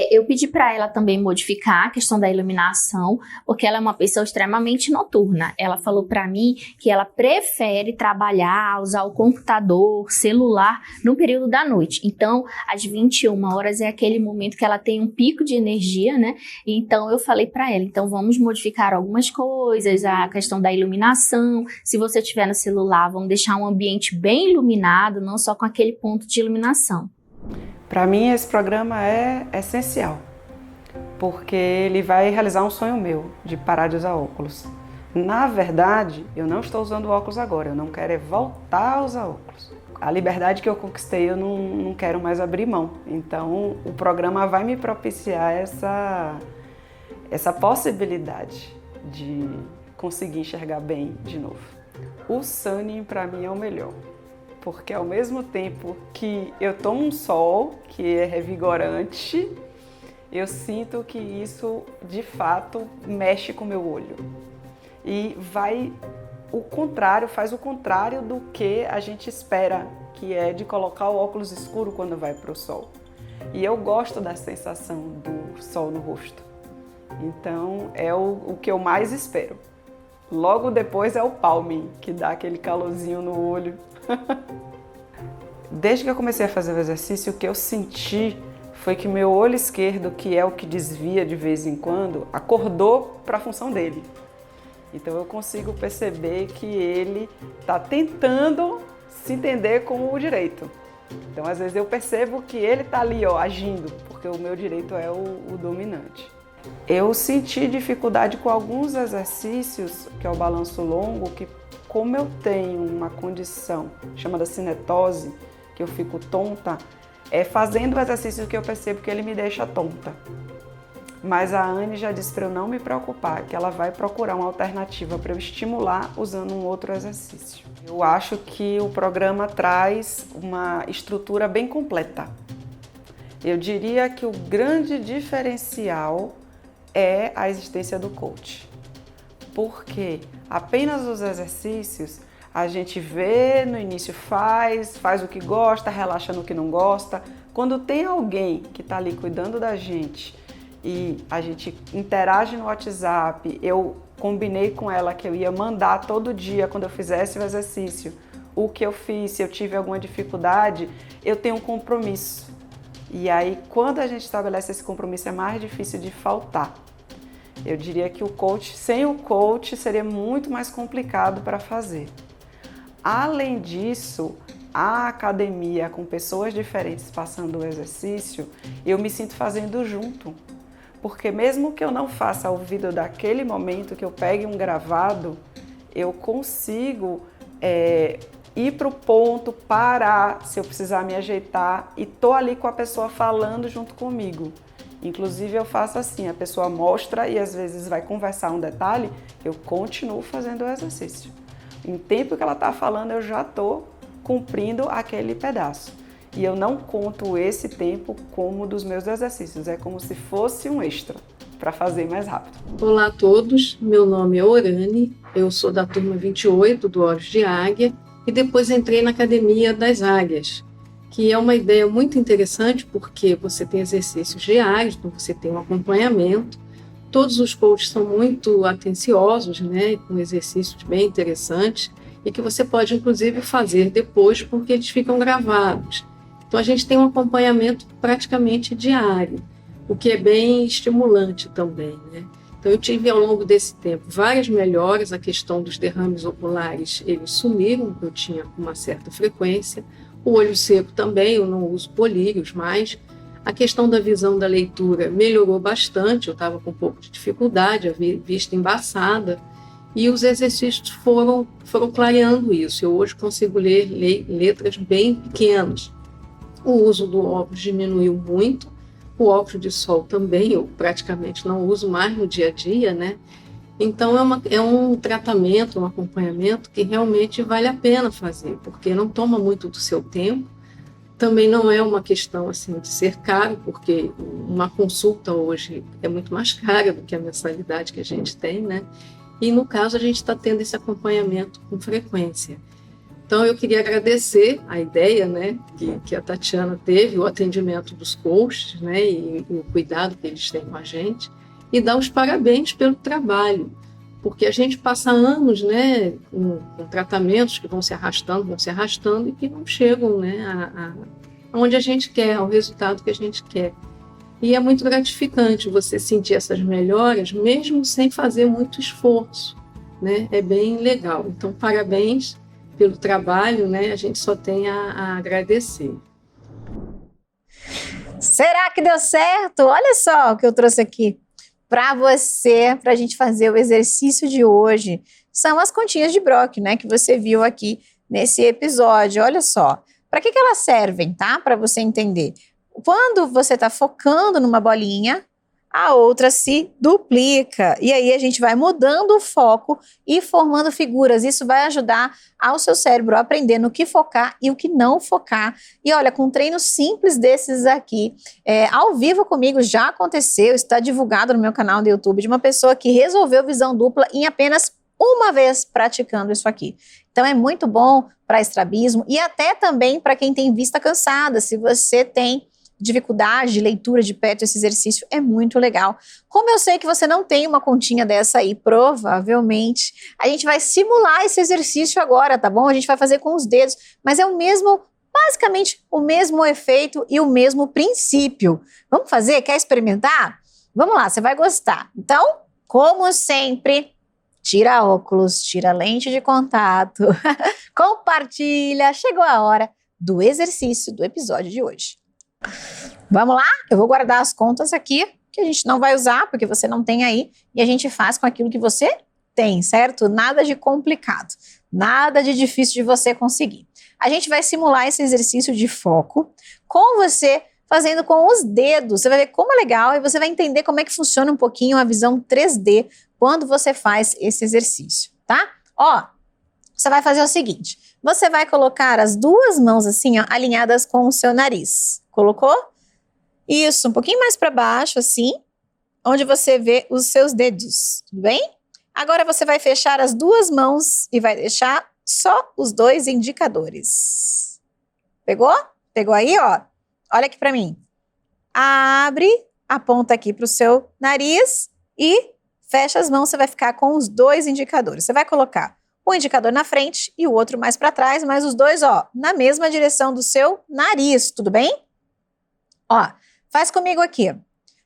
Speaker 5: Eu pedi para ela também modificar a questão da iluminação, porque ela é uma pessoa extremamente noturna. Ela falou para mim que ela prefere trabalhar, usar o computador, celular no período da noite. Então, às 21 horas é aquele momento que ela tem um pico de energia, né? Então, eu falei para ela, então vamos modificar algumas coisas, a questão da iluminação. Se você tiver no celular, vamos deixar um ambiente bem iluminado, não só com aquele ponto de iluminação.
Speaker 3: Para mim, esse programa é essencial, porque ele vai realizar um sonho meu, de parar de usar óculos. Na verdade, eu não estou usando óculos agora, eu não quero é voltar a usar óculos. A liberdade que eu conquistei, eu não quero mais abrir mão. Então, o programa vai me propiciar essa possibilidade de conseguir enxergar bem de novo. O Sunning, para mim, é o melhor. Porque ao mesmo tempo que eu tomo um sol, que é revigorante, eu sinto que isso, de fato, mexe com o meu olho. E faz o contrário do que a gente espera, que é de colocar o óculos escuro quando vai para o sol. E eu gosto da sensação do sol no rosto. Então, é o que eu mais espero. Logo depois é o palming, que dá aquele calorzinho no olho. Desde que eu comecei a fazer o exercício, o que eu senti foi que meu olho esquerdo, que é o que desvia de vez em quando, acordou para a função dele. Então eu consigo perceber que ele está tentando se entender com o direito. Então às vezes eu percebo que ele está ali, agindo, porque o meu direito é o dominante. Eu senti dificuldade com alguns exercícios, que é o balanço longo, que como eu tenho uma condição chamada cinetose, que eu fico tonta, é fazendo o exercício que eu percebo que ele me deixa tonta. Mas a Anne já disse para eu não me preocupar, que ela vai procurar uma alternativa para eu estimular usando um outro exercício. Eu acho que o programa traz uma estrutura bem completa. Eu diria que o grande diferencial é a existência do coach. Porque apenas os exercícios a gente vê, no início faz o que gosta, relaxa no que não gosta. Quando tem alguém que está ali cuidando da gente e a gente interage no WhatsApp, eu combinei com ela que eu ia mandar todo dia, quando eu fizesse o exercício, o que eu fiz, se eu tive alguma dificuldade, eu tenho um compromisso. E aí, quando a gente estabelece esse compromisso, é mais difícil de faltar. Eu diria que sem o coach, seria muito mais complicado para fazer. Além disso, a academia com pessoas diferentes passando o exercício, eu me sinto fazendo junto. Porque mesmo que eu não faça ao vivo daquele momento, que eu pegue um gravado, eu consigo ir para o ponto, parar, se eu precisar me ajeitar, e tô ali com a pessoa falando junto comigo. Inclusive eu faço assim, a pessoa mostra e às vezes vai conversar um detalhe, eu continuo fazendo o exercício. Em tempo que ela está falando, eu já estou cumprindo aquele pedaço. E eu não conto esse tempo como dos meus exercícios, é como se fosse um extra, para fazer mais rápido.
Speaker 12: Olá a todos, meu nome é Orane, eu sou da turma 28 do Olhos de Águia e depois entrei na Academia das Águias, que é uma ideia muito interessante porque você tem exercícios diários, então você tem um acompanhamento. Todos os coaches são muito atenciosos, né, com exercícios bem interessantes e que você pode, inclusive, fazer depois porque eles ficam gravados. Então, a gente tem um acompanhamento praticamente diário, o que é bem estimulante também, né? Então, eu tive, ao longo desse tempo, várias melhoras. A questão dos derrames oculares, eles sumiram, eu tinha com uma certa frequência. O olho seco também, eu não uso colírios mais. A questão da visão da leitura melhorou bastante, eu estava com um pouco de dificuldade, a vista embaçada, e os exercícios foram clareando isso. Eu hoje consigo ler letras bem pequenas. O uso do óculos diminuiu muito, o óculos de sol também, eu praticamente não uso mais no dia a dia, né? Então é um tratamento, um acompanhamento que realmente vale a pena fazer, porque não toma muito do seu tempo. Também não é uma questão assim de ser caro, porque uma consulta hoje é muito mais cara do que a mensalidade que a gente tem, né? E no caso a gente está tendo esse acompanhamento com frequência. Então eu queria agradecer a ideia, né, que a Tatiana teve, o atendimento dos coaches, né, e o cuidado que eles têm com a gente, e dar os parabéns pelo trabalho, porque a gente passa anos, né, com tratamentos que vão se arrastando e que não chegam, né, aonde a gente quer, ao resultado que a gente quer. E é muito gratificante você sentir essas melhoras, mesmo sem fazer muito esforço, né? É bem legal. Então, parabéns pelo trabalho, né? A gente só tem a agradecer.
Speaker 2: Será que deu certo? Olha só o que eu trouxe aqui para você, para a gente fazer o exercício de hoje. São as continhas de Brock, né? Que você viu aqui nesse episódio. Olha só. Para que elas servem, tá? Para você entender. Quando você está focando numa bolinha, a outra se duplica. E aí a gente vai mudando o foco e formando figuras. Isso vai ajudar ao seu cérebro a aprender no que focar e o que não focar. E olha, com treinos simples desses aqui, ao vivo comigo já aconteceu, está divulgado no meu canal do YouTube, de uma pessoa que resolveu visão dupla em apenas uma vez praticando isso aqui. Então é muito bom para estrabismo e até também para quem tem vista cansada. Se você tem dificuldade de leitura de perto, esse exercício é muito legal. Como eu sei que você não tem uma continha dessa aí, provavelmente a gente vai simular esse exercício agora, tá bom? A gente vai fazer com os dedos, mas é o mesmo Basicamente, o mesmo efeito e o mesmo princípio. Vamos fazer? Quer experimentar? Vamos lá, você vai gostar. Então, como sempre, tira óculos, tira lente de contato, compartilha. Chegou a hora do exercício do episódio de hoje. Vamos lá? Eu vou guardar as contas aqui, que a gente não vai usar, porque você não tem aí, e a gente faz com aquilo que você tem, certo? Nada de complicado, nada de difícil de você conseguir. A gente vai simular esse exercício de foco com você fazendo com os dedos. Você vai ver como é legal e você vai entender como é que funciona um pouquinho a visão 3D quando você faz esse exercício, tá? Ó, você vai fazer o seguinte, você vai colocar as duas mãos assim, ó, alinhadas com o seu nariz. Colocou? Isso, um pouquinho mais para baixo, assim, onde você vê os seus dedos, tudo bem? Agora você vai fechar as duas mãos e vai deixar só os dois indicadores. Pegou? Pegou aí, ó? Olha aqui para mim. Abre, aponta aqui para o seu nariz e fecha as mãos, você vai ficar com os dois indicadores. Você vai colocar um indicador na frente e o outro mais para trás, mas os dois, ó, na mesma direção do seu nariz, tudo bem? Ó, faz comigo aqui.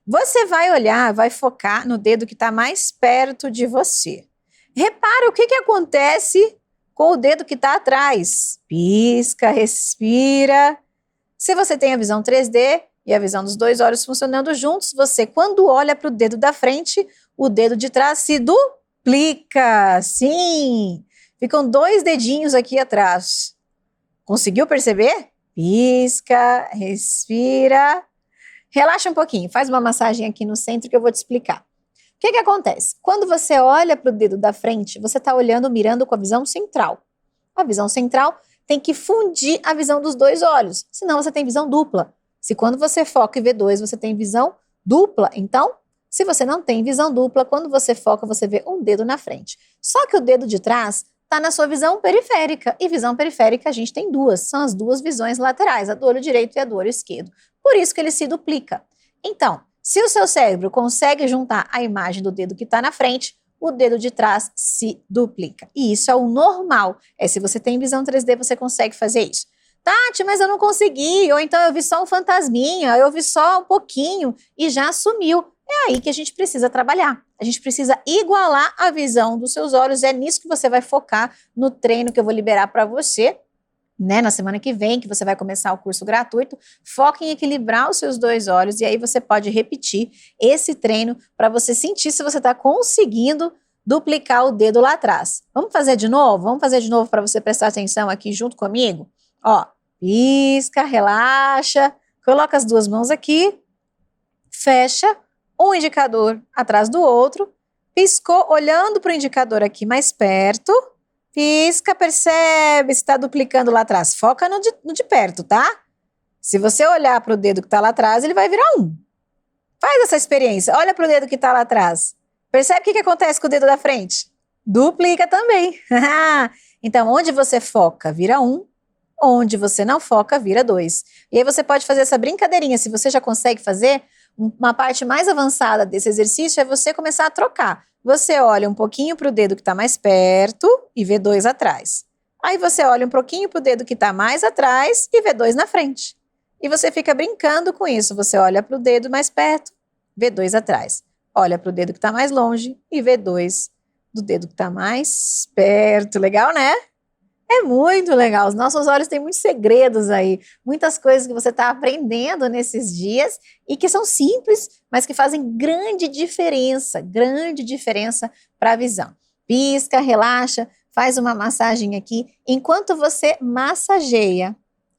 Speaker 2: Você vai olhar, vai focar no dedo que está mais perto de você. Repara o que acontece com o dedo que está atrás. Pisca, respira. Se você tem a visão 3D e a visão dos dois olhos funcionando juntos, você, quando olha para o dedo da frente, o dedo de trás se duplica. Sim! Ficam dois dedinhos aqui atrás. Conseguiu perceber? Pisca, respira. Relaxa um pouquinho, faz uma massagem aqui no centro que eu vou te explicar. O que acontece? Quando você olha para o dedo da frente, você está olhando, mirando com a visão central. A visão central tem que fundir a visão dos dois olhos, senão você tem visão dupla. Se quando você foca e vê dois, você tem visão dupla, então, se você não tem visão dupla, quando você foca, você vê um dedo na frente. Só que o dedo de trás está na sua visão periférica, e visão periférica a gente tem duas, são as duas visões laterais, a do olho direito e a do olho esquerdo. Por isso que ele se duplica. Então, se o seu cérebro consegue juntar a imagem do dedo que está na frente, o dedo de trás se duplica. E isso é o normal. Se você tem visão 3D, você consegue fazer isso. Tati, mas eu não consegui, ou então eu vi só um fantasminha, eu vi só um pouquinho e já sumiu. É aí que a gente precisa trabalhar. A gente precisa igualar a visão dos seus olhos. É nisso que você vai focar no treino que eu vou liberar para você, né, na semana que vem, que você vai começar o curso gratuito. Foca em equilibrar os seus dois olhos e aí você pode repetir esse treino para você sentir se você está conseguindo duplicar o dedo lá atrás. Vamos fazer de novo? Vamos fazer de novo para você prestar atenção aqui junto comigo? Ó, pisca, relaxa, coloca as duas mãos aqui, fecha, um indicador atrás do outro, piscou olhando para o indicador aqui mais perto, pisca, percebe se está duplicando lá atrás. Foca no de perto, tá? Se você olhar para o dedo que está lá atrás, ele vai virar 1. Faz essa experiência. Olha para o dedo que está lá atrás. Percebe o que acontece com o dedo da frente? Duplica também. Então, onde você foca, vira 1. Onde você não foca, vira 2. E aí você pode fazer essa brincadeirinha. Se você já consegue fazer, uma parte mais avançada desse exercício é você começar a trocar. Você olha um pouquinho para o dedo que está mais perto e vê 2 atrás. Aí você olha um pouquinho para o dedo que está mais atrás e vê 2 na frente. E você fica brincando com isso. Você olha para o dedo mais perto, vê 2 atrás. Olha para o dedo que está mais longe e vê 2 do dedo que está mais perto. Legal, né? É muito legal. Os nossos olhos têm muitos segredos aí. Muitas coisas que você está aprendendo nesses dias e que são simples, mas que fazem grande diferença para a visão. Pisca, relaxa, faz uma massagem aqui. Enquanto você massageia,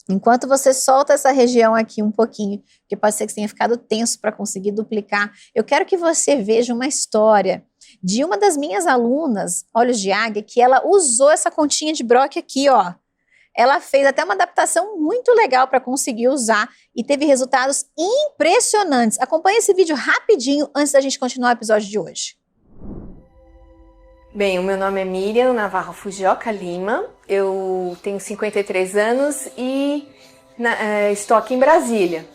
Speaker 2: enquanto você solta essa região aqui um pouquinho, que pode ser que você tenha ficado tenso para conseguir duplicar, eu quero que você veja uma história de uma das minhas alunas, Olhos de Águia, que ela usou essa continha de Brock aqui, ó. Ela fez até uma adaptação muito legal para conseguir usar e teve resultados impressionantes. Acompanhe esse vídeo rapidinho antes da gente continuar o episódio de hoje.
Speaker 13: Bem, o meu nome é Miriam Navarro Fujioka Lima, eu tenho 53 anos e estou aqui em Brasília.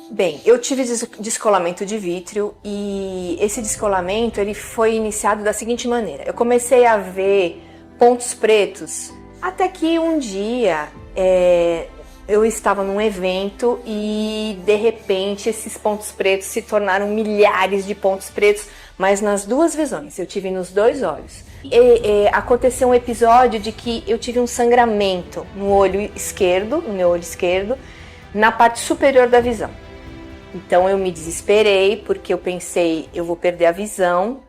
Speaker 13: Bem, eu tive descolamento de vítreo e esse descolamento ele foi iniciado da seguinte maneira. Eu comecei a ver pontos pretos até que um dia, eu estava num evento e de repente esses pontos pretos se tornaram milhares de pontos pretos, mas nas duas visões, eu tive nos dois olhos. Aconteceu um episódio de que eu tive um sangramento no olho esquerdo, no meu olho esquerdo, na parte superior da visão. Então eu me desesperei porque eu pensei, eu vou perder a visão.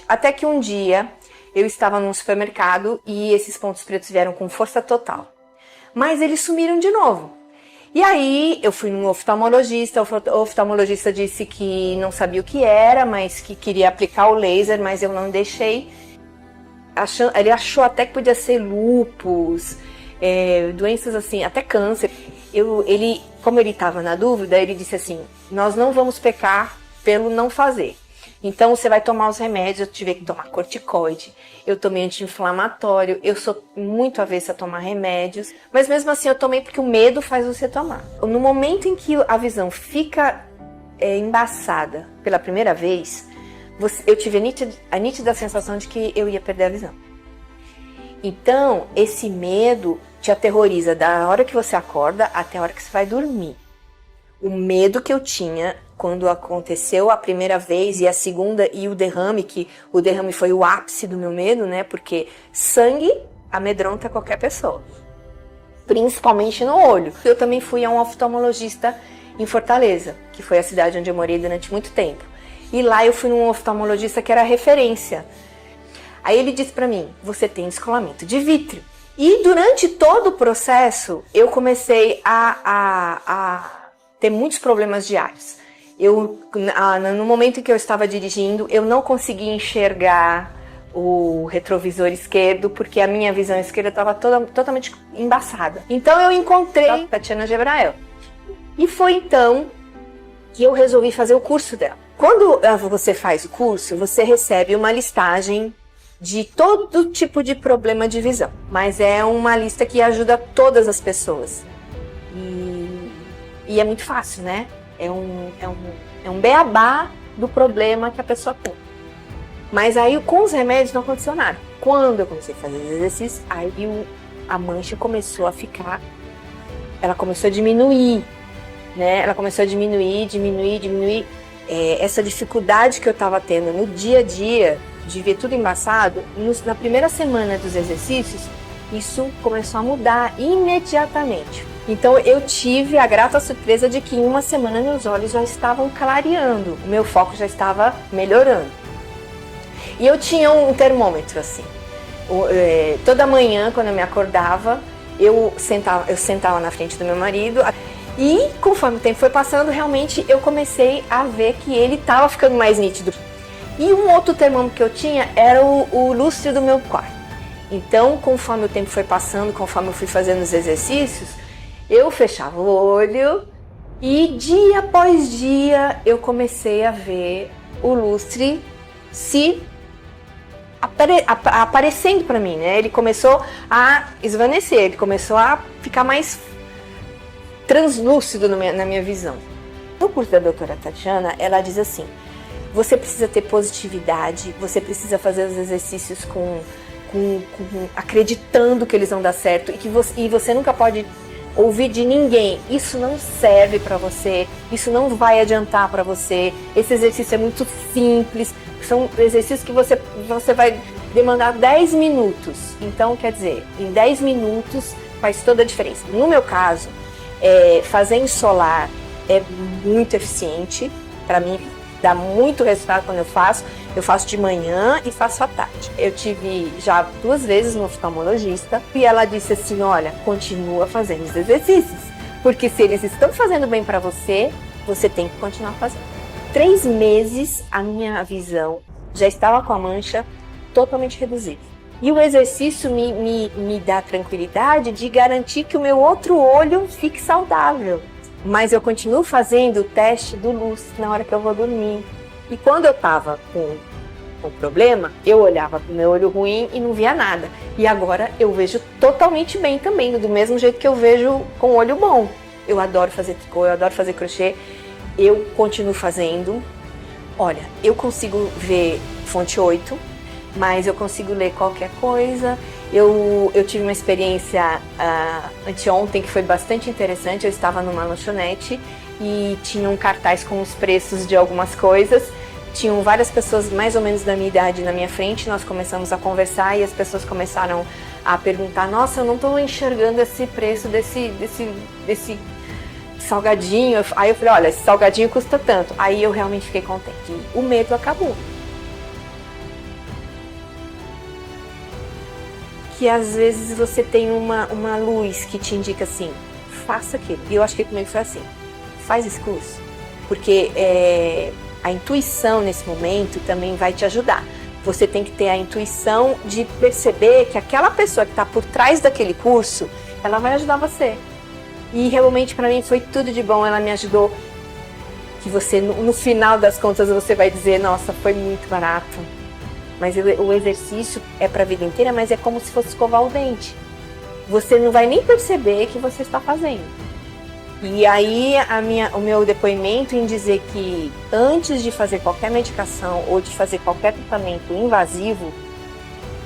Speaker 13: Até que um dia eu estava num supermercado e esses pontos pretos vieram com força total. Mas eles sumiram de novo. E aí eu fui num oftalmologista, o oftalmologista disse que não sabia o que era, mas que queria aplicar o laser, mas eu não deixei. Ele achou até que podia ser lúpus, doenças assim, até câncer. Como ele estava na dúvida, ele disse assim, nós não vamos pecar pelo não fazer. Então você vai tomar os remédios, eu tive que tomar corticoide, eu tomei anti-inflamatório, eu sou muito avessa a tomar remédios, mas mesmo assim eu tomei porque o medo faz você tomar. No momento em que a visão embaçada pela primeira vez, eu tive a nítida sensação de que eu ia perder a visão. Então, esse medo te aterroriza da hora que você acorda até a hora que você vai dormir. O medo que eu tinha quando aconteceu a primeira vez e a segunda e o derrame, que o derrame foi o ápice do meu medo, né? Porque sangue amedronta qualquer pessoa, principalmente no olho. Eu também fui a um oftalmologista em Fortaleza, que foi a cidade onde eu morei durante muito tempo. E lá eu fui num oftalmologista que era referência. Aí ele disse pra mim, você tem descolamento de vítreo. E durante todo o processo, eu comecei a ter muitos problemas diários. No momento em que eu estava dirigindo, eu não conseguia enxergar o retrovisor esquerdo, porque a minha visão esquerda estava totalmente embaçada. Então eu encontrei a Tatiana Gebrael. E foi então que eu resolvi fazer o curso dela. Quando você faz o curso, você recebe uma listagem de todo tipo de problema de visão. Mas é uma lista que ajuda todas as pessoas. E é muito fácil, né? É um beabá do problema que a pessoa tem. Mas aí com os remédios não aconteceu nada. Quando eu comecei a fazer os exercícios, aí a mancha começou a ficar... Ela começou a diminuir, né? Ela começou a diminuir. Essa dificuldade que eu estava tendo no dia a dia, de ver tudo embaçado, na primeira semana dos exercícios, isso começou a mudar imediatamente. Então eu tive a grata surpresa de que em uma semana meus olhos já estavam clareando, o meu foco já estava melhorando. E eu tinha um termômetro assim. Toda manhã, quando eu me acordava, eu sentava na frente do meu marido e conforme o tempo foi passando, realmente eu comecei a ver que ele estava ficando mais nítido. E um outro termômetro que eu tinha era o lustre do meu quarto. Então, conforme o tempo foi passando, conforme eu fui fazendo os exercícios, eu fechava o olho e dia após dia eu comecei a ver o lustre aparecendo para mim, né? Ele começou a esvanecer, ele começou a ficar mais translúcido na minha visão. No curso da doutora Tatiana, ela diz assim, você precisa ter positividade, você precisa fazer os exercícios acreditando que eles vão dar certo e você nunca pode ouvir de ninguém, isso não serve para você, isso não vai adiantar para você, esse exercício é muito simples, são exercícios que você vai demandar 10 minutos, então quer dizer, em 10 minutos faz toda a diferença. No meu caso, fazer em solar é muito eficiente, para mim dá muito resultado quando eu faço de manhã e faço à tarde. Eu tive já 2 vezes no oftalmologista e ela disse assim, olha, continua fazendo os exercícios, porque se eles estão fazendo bem para você, você tem que continuar fazendo. 3 meses a minha visão já estava com a mancha totalmente reduzida. E o exercício me dá tranquilidade de garantir que o meu outro olho fique saudável. Mas eu continuo fazendo o teste do lustre na hora que eu vou dormir. E quando eu estava com o problema, eu olhava para o meu olho ruim e não via nada. E agora eu vejo totalmente bem também, do mesmo jeito que eu vejo com o olho bom. Eu adoro fazer tricô, eu adoro fazer crochê. Eu continuo fazendo. Olha, eu consigo ver fonte 8, mas eu consigo ler qualquer coisa. Eu tive uma experiência anteontem que foi bastante interessante. Eu estava numa lanchonete e tinha um cartaz com os preços de algumas coisas. Tinham várias pessoas mais ou menos da minha idade na minha frente. Nós começamos a conversar e as pessoas começaram a perguntar: nossa, eu não estou enxergando esse preço desse salgadinho. Aí eu falei: olha, esse salgadinho custa tanto. Aí eu realmente fiquei contente. O medo acabou. Que às vezes você tem uma luz que te indica assim, faça aquilo. E eu acho que comigo foi assim, faz esse curso. Porque a intuição nesse momento também vai te ajudar. Você tem que ter a intuição de perceber que aquela pessoa que está por trás daquele curso, ela vai ajudar você. E realmente para mim foi tudo de bom, ela me ajudou. Que você, no final das contas, você vai dizer, nossa, foi muito barato. Mas o exercício é para a vida inteira, mas é como se fosse escovar o dente. Você não vai nem perceber que você está fazendo. E aí o meu depoimento em dizer que antes de fazer qualquer medicação ou de fazer qualquer tratamento invasivo,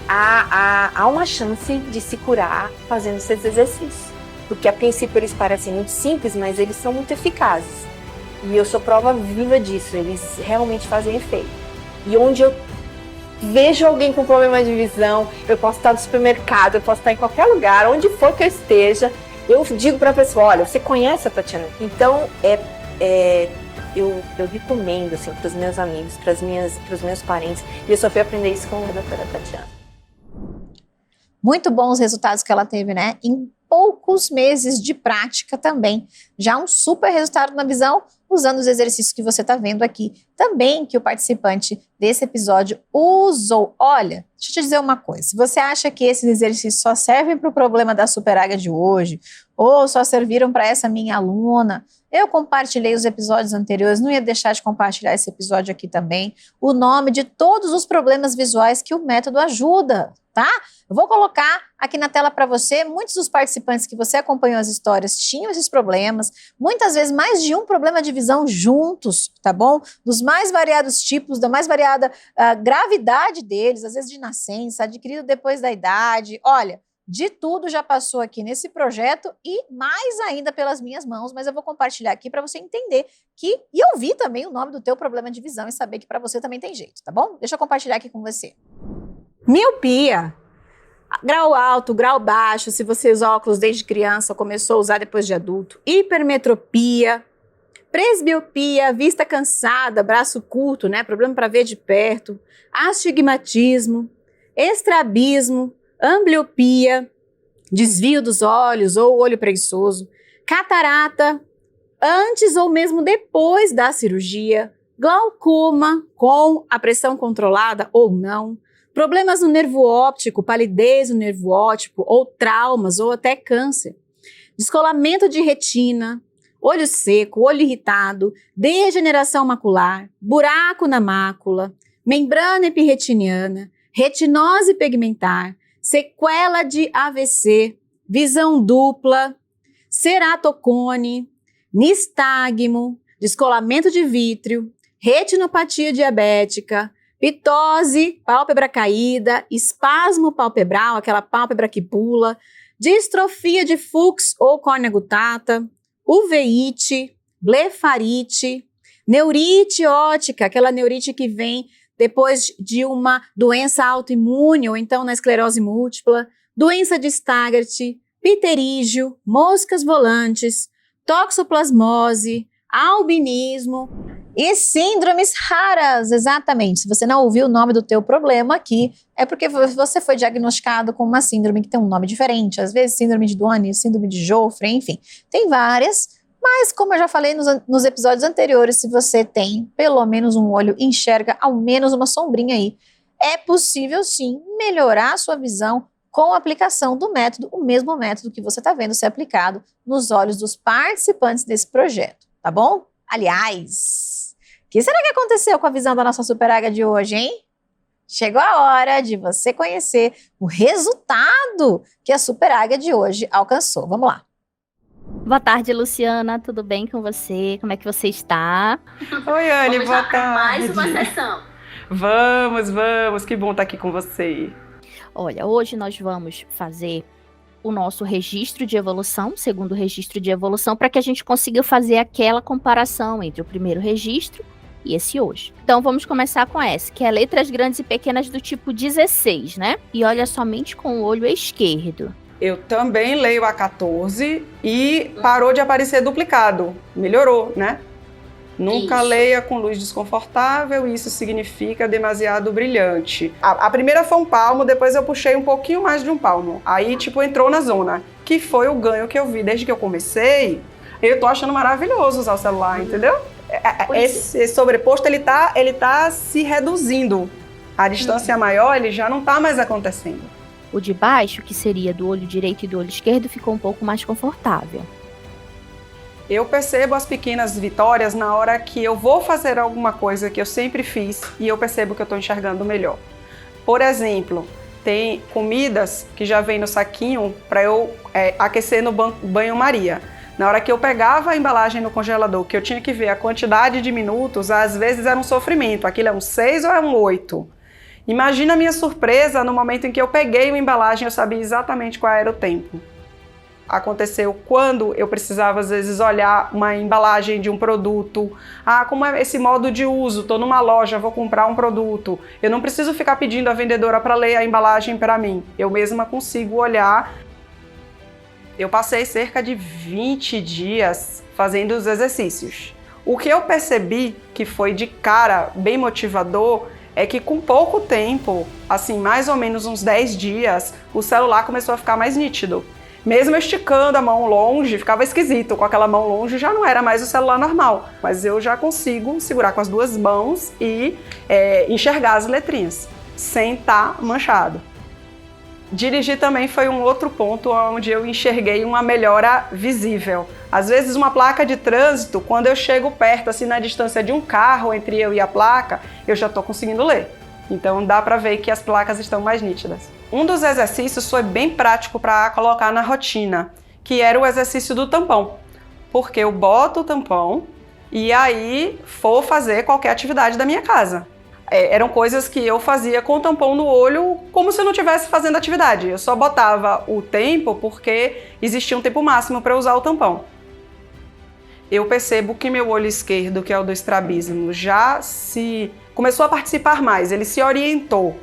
Speaker 13: há uma chance de se curar fazendo esses exercícios. Porque a princípio eles parecem muito simples, mas eles são muito eficazes. E eu sou prova viva disso, eles realmente fazem efeito. E onde eu vejo alguém com problema de visão, eu posso estar no supermercado, eu posso estar em qualquer lugar, onde for que eu esteja, eu digo para a pessoa: olha, você conhece a Tatiana? Então, eu recomendo assim, para os meus amigos, para os meus parentes, e eu só fui aprender isso com a doutora Tatiana.
Speaker 2: Muito bons resultados que ela teve, né? Em poucos meses de prática também. Já um super resultado na visão, usando os exercícios que você está vendo aqui. Também que o participante desse episódio usou. Olha, deixa eu te dizer uma coisa. Se você acha que esses exercícios só servem para o problema da Super Águia de hoje, ou só serviram para essa minha aluna, eu compartilhei os episódios anteriores, não ia deixar de compartilhar esse episódio aqui também, o nome de todos os problemas visuais que o método ajuda, tá? Eu vou colocar aqui na tela para você. Muitos dos participantes que você acompanhou as histórias tinham esses problemas, muitas vezes mais de um problema de visão juntos, tá bom? Dos mais variados tipos, da mais variada gravidade deles, às vezes de nascença, adquirido depois da idade. Olha, de tudo já passou aqui nesse projeto e mais ainda pelas minhas mãos, mas eu vou compartilhar aqui para você entender e ouvir também o nome do teu problema de visão e saber que para você também tem jeito, tá bom? Deixa eu compartilhar aqui com você. Miopia. Grau alto, grau baixo, se você usa óculos desde criança, começou a usar depois de adulto. Hipermetropia, presbiopia, vista cansada, braço curto, né? Problema para ver de perto. Astigmatismo, estrabismo, ambliopia, desvio dos olhos ou olho preguiçoso. Catarata, antes ou mesmo depois da cirurgia. Glaucoma, com a pressão controlada ou não. Problemas no nervo óptico, palidez no nervo óptico, ou traumas, ou até câncer. Descolamento de retina, olho seco, olho irritado, degeneração macular, buraco na mácula, membrana epirretiniana, retinose pigmentar, sequela de AVC, visão dupla, ceratocone, nistagmo, descolamento de vítreo, retinopatia diabética, pitose, pálpebra caída, espasmo palpebral, aquela pálpebra que pula, distrofia de Fuchs ou córnea gutata, uveíte, blefarite, neurite óptica, aquela neurite que vem depois de uma doença autoimune ou então na esclerose múltipla, doença de Stargardt, pterígio, moscas volantes, toxoplasmose, albinismo e síndromes raras, exatamente. Se você não ouviu o nome do teu problema aqui, é porque você foi diagnosticado com uma síndrome que tem um nome diferente, às vezes síndrome de Doane, síndrome de Joffre, enfim, tem várias, mas como eu já falei nos episódios anteriores, se você tem pelo menos um olho, enxerga ao menos uma sombrinha aí, é possível sim melhorar a sua visão com a aplicação do método, o mesmo método que você está vendo ser aplicado nos olhos dos participantes desse projeto, tá bom? Aliás, o que será que aconteceu com a visão da nossa Super Águia de hoje, hein? Chegou a hora de você conhecer o resultado que a Super Águia de hoje alcançou. Vamos lá.
Speaker 5: Boa tarde, Luciana. Tudo bem com você? Como é que você está?
Speaker 3: Oi, Anne, boa tarde.
Speaker 5: Mais uma sessão.
Speaker 3: Vamos. Que bom estar aqui com você.
Speaker 5: Olha, hoje nós vamos fazer o nosso registro de evolução, segundo registro de evolução, para que a gente consiga fazer aquela comparação entre o primeiro registro e esse hoje. Então vamos começar com essa, que é letras grandes e pequenas do tipo 16, né? E olha somente com o olho esquerdo.
Speaker 3: Eu também leio a 14 e parou de aparecer duplicado. Melhorou, né? Nunca leia com luz desconfortável, isso significa demasiado brilhante. A primeira foi um palmo, depois eu puxei um pouquinho mais de um palmo. Aí, entrou na zona, que foi o ganho que eu vi desde que eu comecei. Eu tô achando maravilhoso usar o celular, entendeu? Esse sobreposto, ele tá se reduzindo. A distância maior, ele já não tá mais acontecendo.
Speaker 5: O de baixo, que seria do olho direito e do olho esquerdo, ficou um pouco mais confortável.
Speaker 3: Eu percebo as pequenas vitórias na hora que eu vou fazer alguma coisa que eu sempre fiz e eu percebo que eu estou enxergando melhor. Por exemplo, tem comidas que já vem no saquinho para eu aquecer no banho-maria. Na hora que eu pegava a embalagem no congelador, que eu tinha que ver a quantidade de minutos, às vezes era um sofrimento. Aquilo é um 6 ou é um 8? Imagina a minha surpresa no momento em que eu peguei uma embalagem, eu sabia exatamente qual era o tempo. Aconteceu quando eu precisava, às vezes, olhar uma embalagem de um produto. Como é esse modo de uso? Estou numa loja, vou comprar um produto. Eu não preciso ficar pedindo a vendedora para ler a embalagem para mim. Eu mesma consigo olhar. Eu passei cerca de 20 dias fazendo os exercícios. O que eu percebi que foi de cara bem motivador é que com pouco tempo, mais ou menos uns 10 dias, o celular começou a ficar mais nítido. Mesmo esticando a mão longe, ficava esquisito. Com aquela mão longe já não era mais o celular normal. Mas eu já consigo segurar com as duas mãos e enxergar as letrinhas, sem estar manchado. Dirigir também foi um outro ponto onde eu enxerguei uma melhora visível. Às vezes uma placa de trânsito, quando eu chego perto, na distância de um carro entre eu e a placa, eu já estou conseguindo ler. Então dá para ver que as placas estão mais nítidas. Um dos exercícios foi bem prático para colocar na rotina, que era o exercício do tampão. Porque eu boto o tampão e aí vou fazer qualquer atividade da minha casa. Eram coisas que eu fazia com o tampão no olho, como se eu não estivesse fazendo atividade. Eu só botava o tempo porque existia um tempo máximo para usar o tampão. Eu percebo que meu olho esquerdo, que é o do estrabismo, já começou a participar mais, ele se orientou.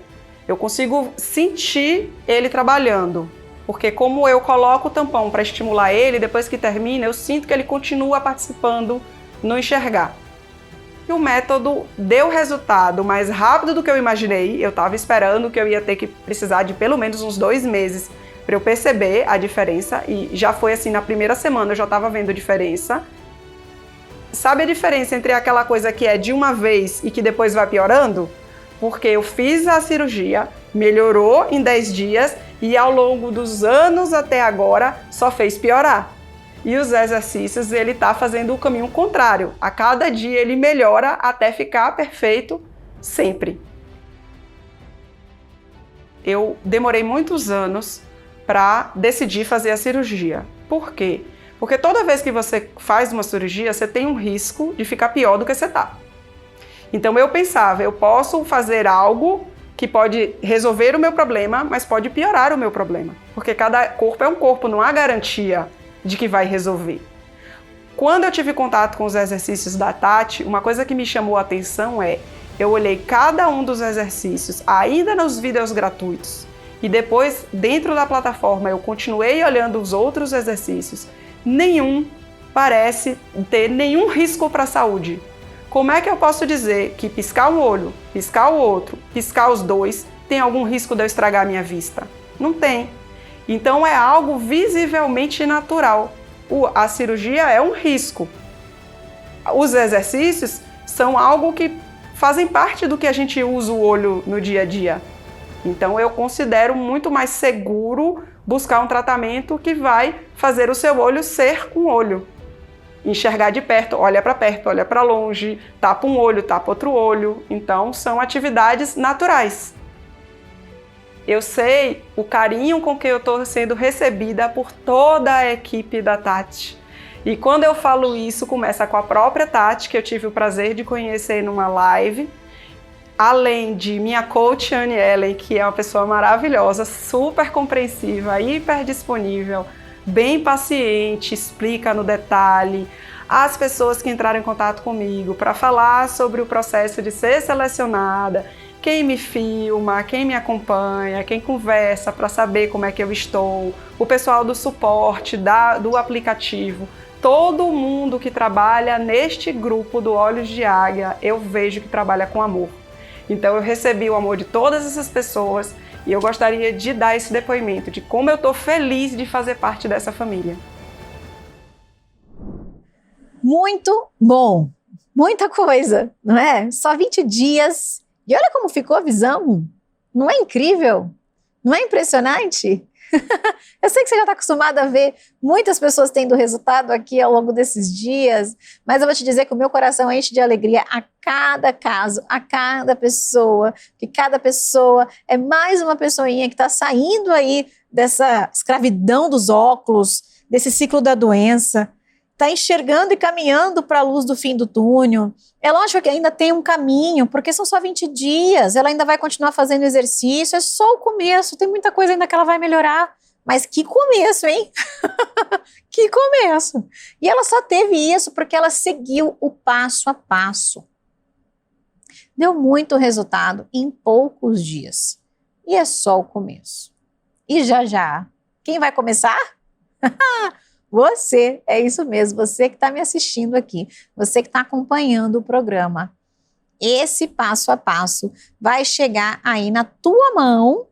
Speaker 3: Eu consigo sentir ele trabalhando, porque como eu coloco o tampão para estimular ele, depois que termina, eu sinto que ele continua participando no enxergar. E o método deu resultado mais rápido do que eu imaginei. Eu estava esperando que eu ia ter que precisar de pelo menos uns 2 meses para eu perceber a diferença, e já foi na primeira semana eu já estava vendo diferença. Sabe a diferença entre aquela coisa que é de uma vez e que depois vai piorando? Porque eu fiz a cirurgia, melhorou em 10 dias e ao longo dos anos até agora só fez piorar. E os exercícios, ele está fazendo o caminho contrário. A cada dia ele melhora até ficar perfeito sempre. Eu demorei muitos anos para decidir fazer a cirurgia. Por quê? Porque toda vez que você faz uma cirurgia, você tem um risco de ficar pior do que você está. Então eu pensava, eu posso fazer algo que pode resolver o meu problema, mas pode piorar o meu problema. Porque cada corpo é um corpo, não há garantia de que vai resolver. Quando eu tive contato com os exercícios da Tati, uma coisa que me chamou a atenção eu olhei cada um dos exercícios, ainda nos vídeos gratuitos, e depois, dentro da plataforma, eu continuei olhando os outros exercícios. Nenhum parece ter nenhum risco para a saúde. Como é que eu posso dizer que piscar um olho, piscar o outro, piscar os dois, tem algum risco de eu estragar a minha vista? Não tem. Então é algo visivelmente natural. A cirurgia é um risco. Os exercícios são algo que fazem parte do que a gente usa o olho no dia a dia. Então eu considero muito mais seguro buscar um tratamento que vai fazer o seu olho ser um olho. Enxergar de perto, olha para longe, tapa um olho, tapa outro olho. Então são atividades naturais. Eu sei o carinho com que eu estou sendo recebida por toda a equipe da Tati. E quando eu falo isso, começa com a própria Tati, que eu tive o prazer de conhecer numa live. além de minha coach Anne Ellen, que é uma pessoa maravilhosa, super compreensiva, hiper disponível, bem paciente, explica no detalhe, as pessoas que entraram em contato comigo para falar sobre o processo de ser selecionada, quem me filma, quem me acompanha, quem conversa para saber como é que eu estou, o pessoal do suporte do aplicativo, todo mundo que trabalha neste grupo do Olhos de Águia, eu vejo que trabalha com amor. Então eu recebi o amor de todas essas pessoas e eu gostaria de dar esse depoimento de como eu estou feliz de fazer parte dessa família.
Speaker 2: Muito bom, muita coisa, não é? Só 20 dias e olha como ficou a visão, não é incrível? Não é impressionante? Eu sei que você já está acostumada a ver muitas pessoas tendo resultado aqui ao longo desses dias, mas eu vou te dizer que o meu coração enche de alegria a cada caso, a cada pessoa, que cada pessoa é mais uma pessoinha que está saindo aí dessa escravidão dos óculos, desse ciclo da doença, está enxergando e caminhando para a luz do fim do túnel. É lógico que ainda tem um caminho, porque são só 20 dias, ela ainda vai continuar fazendo exercício, é só o começo, tem muita coisa ainda que ela vai melhorar. Mas que começo, hein? Que começo! E ela só teve isso porque ela seguiu o passo a passo. Deu muito resultado em poucos dias. E é só o começo. E já, quem vai começar? Você, é isso mesmo, você que está me assistindo aqui, você que está acompanhando o programa. Esse passo a passo vai chegar aí na tua mão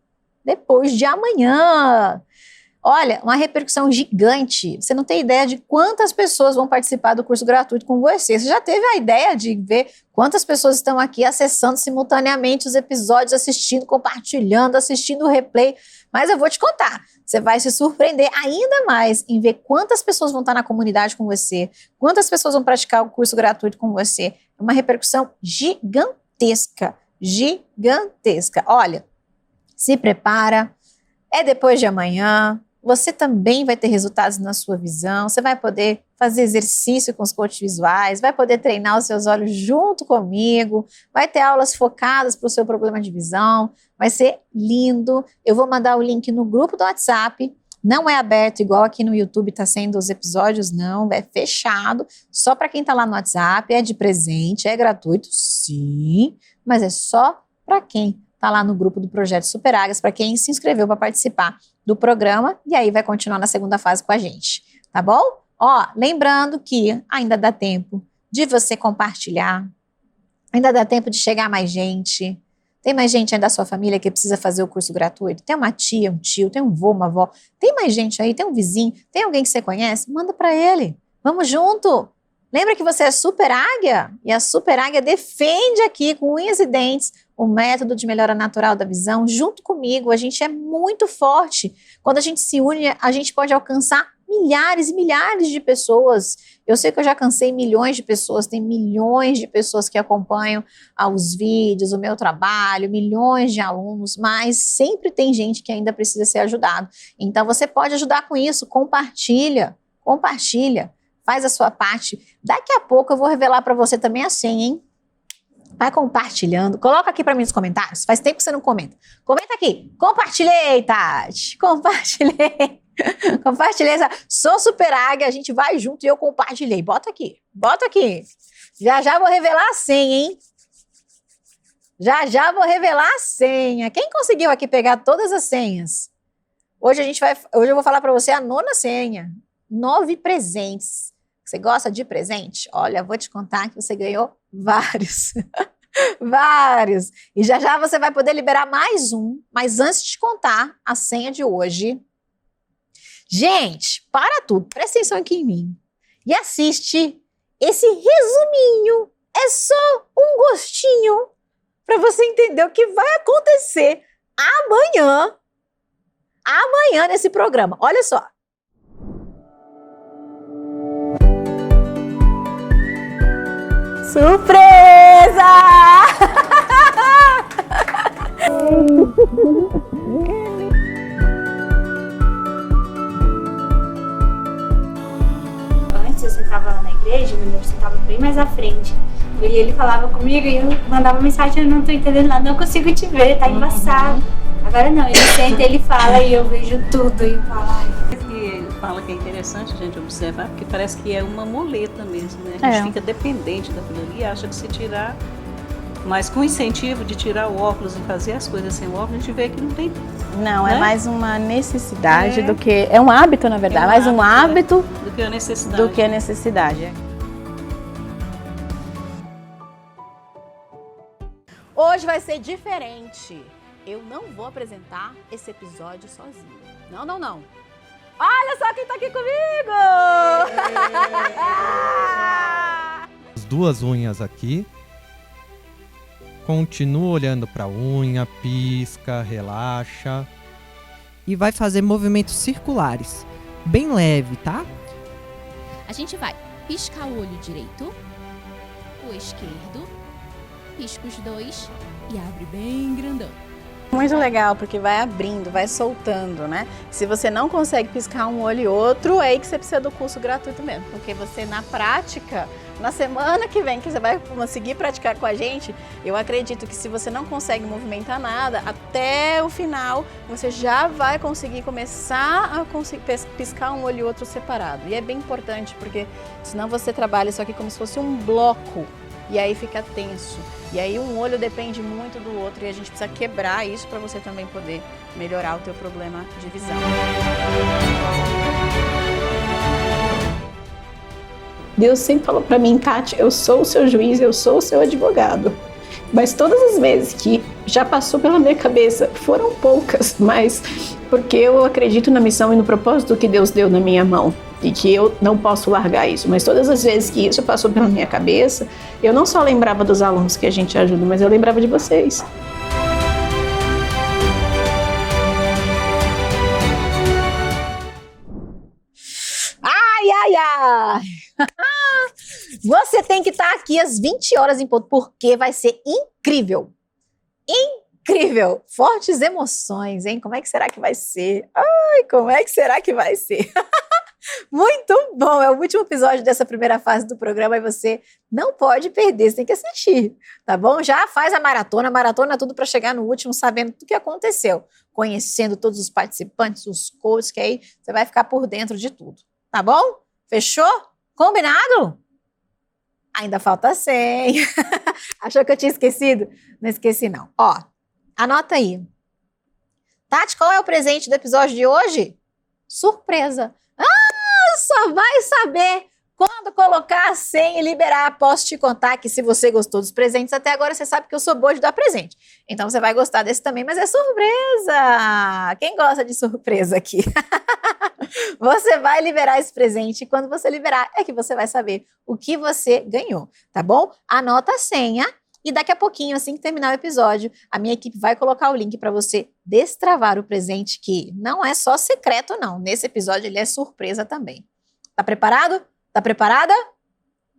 Speaker 2: depois de amanhã. Olha, uma repercussão gigante. Você não tem ideia de quantas pessoas vão participar do curso gratuito com você. Você já teve a ideia de ver quantas pessoas estão aqui acessando simultaneamente os episódios, assistindo, compartilhando, assistindo o replay. Mas eu vou te contar, você vai se surpreender ainda mais em ver quantas pessoas vão estar na comunidade com você, quantas pessoas vão praticar o curso gratuito com você. É uma repercussão gigantesca, gigantesca. Olha, se prepara, é depois de amanhã, você também vai ter resultados na sua visão, você vai poder fazer exercício com os coaches visuais, vai poder treinar os seus olhos junto comigo, vai ter aulas focadas para o seu problema de visão, vai ser lindo. Eu vou mandar o link no grupo do WhatsApp, não é aberto igual aqui no YouTube está sendo os episódios, não, é fechado, só para quem está lá no WhatsApp, é de presente, é gratuito, sim, mas é só para quem está lá no grupo do Projeto Super Águias, para quem se inscreveu para participar do programa, e aí vai continuar na segunda fase com a gente, tá bom? Ó, lembrando que ainda dá tempo de você compartilhar, ainda dá tempo de chegar a mais gente. Tem mais gente aí da sua família que precisa fazer o curso gratuito? Tem uma tia, um tio, tem um vô, uma avó, tem mais gente aí, tem um vizinho, tem alguém que você conhece? Manda para ele, vamos junto! Lembra que você é Super Águia? E a Super Águia defende aqui com unhas e dentes o método de melhora natural da visão. Junto comigo, a gente é muito forte. Quando a gente se une, a gente pode alcançar milhares e milhares de pessoas. Eu sei que eu já alcancei milhões de pessoas, tem milhões de pessoas que acompanham os vídeos, o meu trabalho, milhões de alunos, mas sempre tem gente que ainda precisa ser ajudado. Então você pode ajudar com isso, compartilha. Faz a sua parte. Daqui a pouco eu vou revelar para você também a senha, hein? Vai compartilhando. Coloca aqui para mim nos comentários. Faz tempo que você não comenta. Comenta aqui. Compartilhei, Tati. Compartilhei. Sou Super Águia. A gente vai junto e eu compartilhei. Bota aqui. Já vou revelar a senha, hein? Já vou revelar a senha. Quem conseguiu aqui pegar todas as senhas? Hoje eu vou falar para você a 9ª senha. 9 presentes. Você gosta de presente? Olha, vou te contar que você ganhou vários. Vários. E já você vai poder liberar mais um. Mas antes de contar a senha de hoje, gente, para tudo, presta atenção aqui em mim. E assiste esse resuminho. É só um gostinho para você entender o que vai acontecer amanhã nesse programa. Olha só. Surpresa!
Speaker 5: Antes eu sentava lá na igreja, meu irmão sentava bem mais à frente.
Speaker 14: E ele falava comigo e eu mandava mensagem, eu não tô entendendo nada, não consigo te ver, tá embaçado. Agora não, ele senta, ele fala e eu vejo tudo e eu falo,
Speaker 15: Ele fala que é interessante a gente observar, porque parece que é uma muleta mesmo, né? A gente fica dependente daquilo ali e acha que se tirar, mas com o incentivo de tirar o óculos e fazer as coisas sem o óculos, a gente vê que não tem.
Speaker 10: Não,
Speaker 15: né?
Speaker 10: é mais uma necessidade do que... É um hábito, na verdade, mais um hábito
Speaker 15: do que a necessidade.
Speaker 10: Do que a necessidade. Hoje vai ser diferente. Eu não vou apresentar esse episódio sozinha. Não, não, não. Olha só quem tá aqui comigo!
Speaker 16: As duas unhas aqui. Continua olhando para a unha, pisca, relaxa.
Speaker 8: E vai fazer movimentos circulares, bem leve, tá?
Speaker 17: A gente vai piscar o olho direito, o esquerdo, pisca os dois e abre bem grandão.
Speaker 10: Muito legal, porque vai abrindo, vai soltando, né? Se você não consegue piscar um olho e outro, é aí que você precisa do curso gratuito mesmo. Porque você, na prática, na semana que vem, que você vai conseguir praticar com a gente, eu acredito que se você não consegue movimentar nada, até o final, você já vai conseguir começar a piscar um olho e outro separado. E é bem importante, porque senão você trabalha isso aqui como se fosse um bloco. E aí fica tenso. E aí um olho depende muito do outro e a gente precisa quebrar isso para você também poder melhorar o teu problema de visão.
Speaker 4: Deus sempre falou para mim, Tati, eu sou o seu juiz, eu sou o seu advogado. Mas todas as vezes que já passou pela minha cabeça, foram poucas, mas porque eu acredito na missão e no propósito que Deus deu na minha mão. E que eu não posso largar isso, mas todas as vezes que isso passou pela minha cabeça, eu não só lembrava dos alunos que a gente ajuda, mas eu lembrava de vocês.
Speaker 2: Ai, ai, ai! Você tem que estar aqui às 20 horas em ponto, porque vai ser incrível! Incrível! Fortes emoções, hein? Como é que será que vai ser? Ai, como é que será que vai ser? Muito bom, é o último episódio dessa primeira fase do programa e você não pode perder, você tem que assistir, tá bom? Já faz a maratona tudo para chegar no último sabendo tudo o que aconteceu, conhecendo todos os participantes, os coaches, que aí você vai ficar por dentro de tudo, tá bom? Fechou? Combinado? Ainda falta 100. Achou que eu tinha esquecido? Não esqueci não. Ó, anota aí. Tati, qual é o presente do episódio de hoje? Surpresa. Só vai saber quando colocar a senha e liberar. Posso te contar que se você gostou dos presentes até agora, você sabe que eu sou boa de dar presente. Então você vai gostar desse também, mas é surpresa. Quem gosta de surpresa aqui? Você vai liberar esse presente e quando você liberar é que você vai saber o que você ganhou, tá bom? Anota a senha. E daqui a pouquinho, assim que terminar o episódio, a minha equipe vai colocar o link para você destravar o presente, que não é só secreto, não. Nesse episódio ele é surpresa também. Tá preparado? Tá preparada?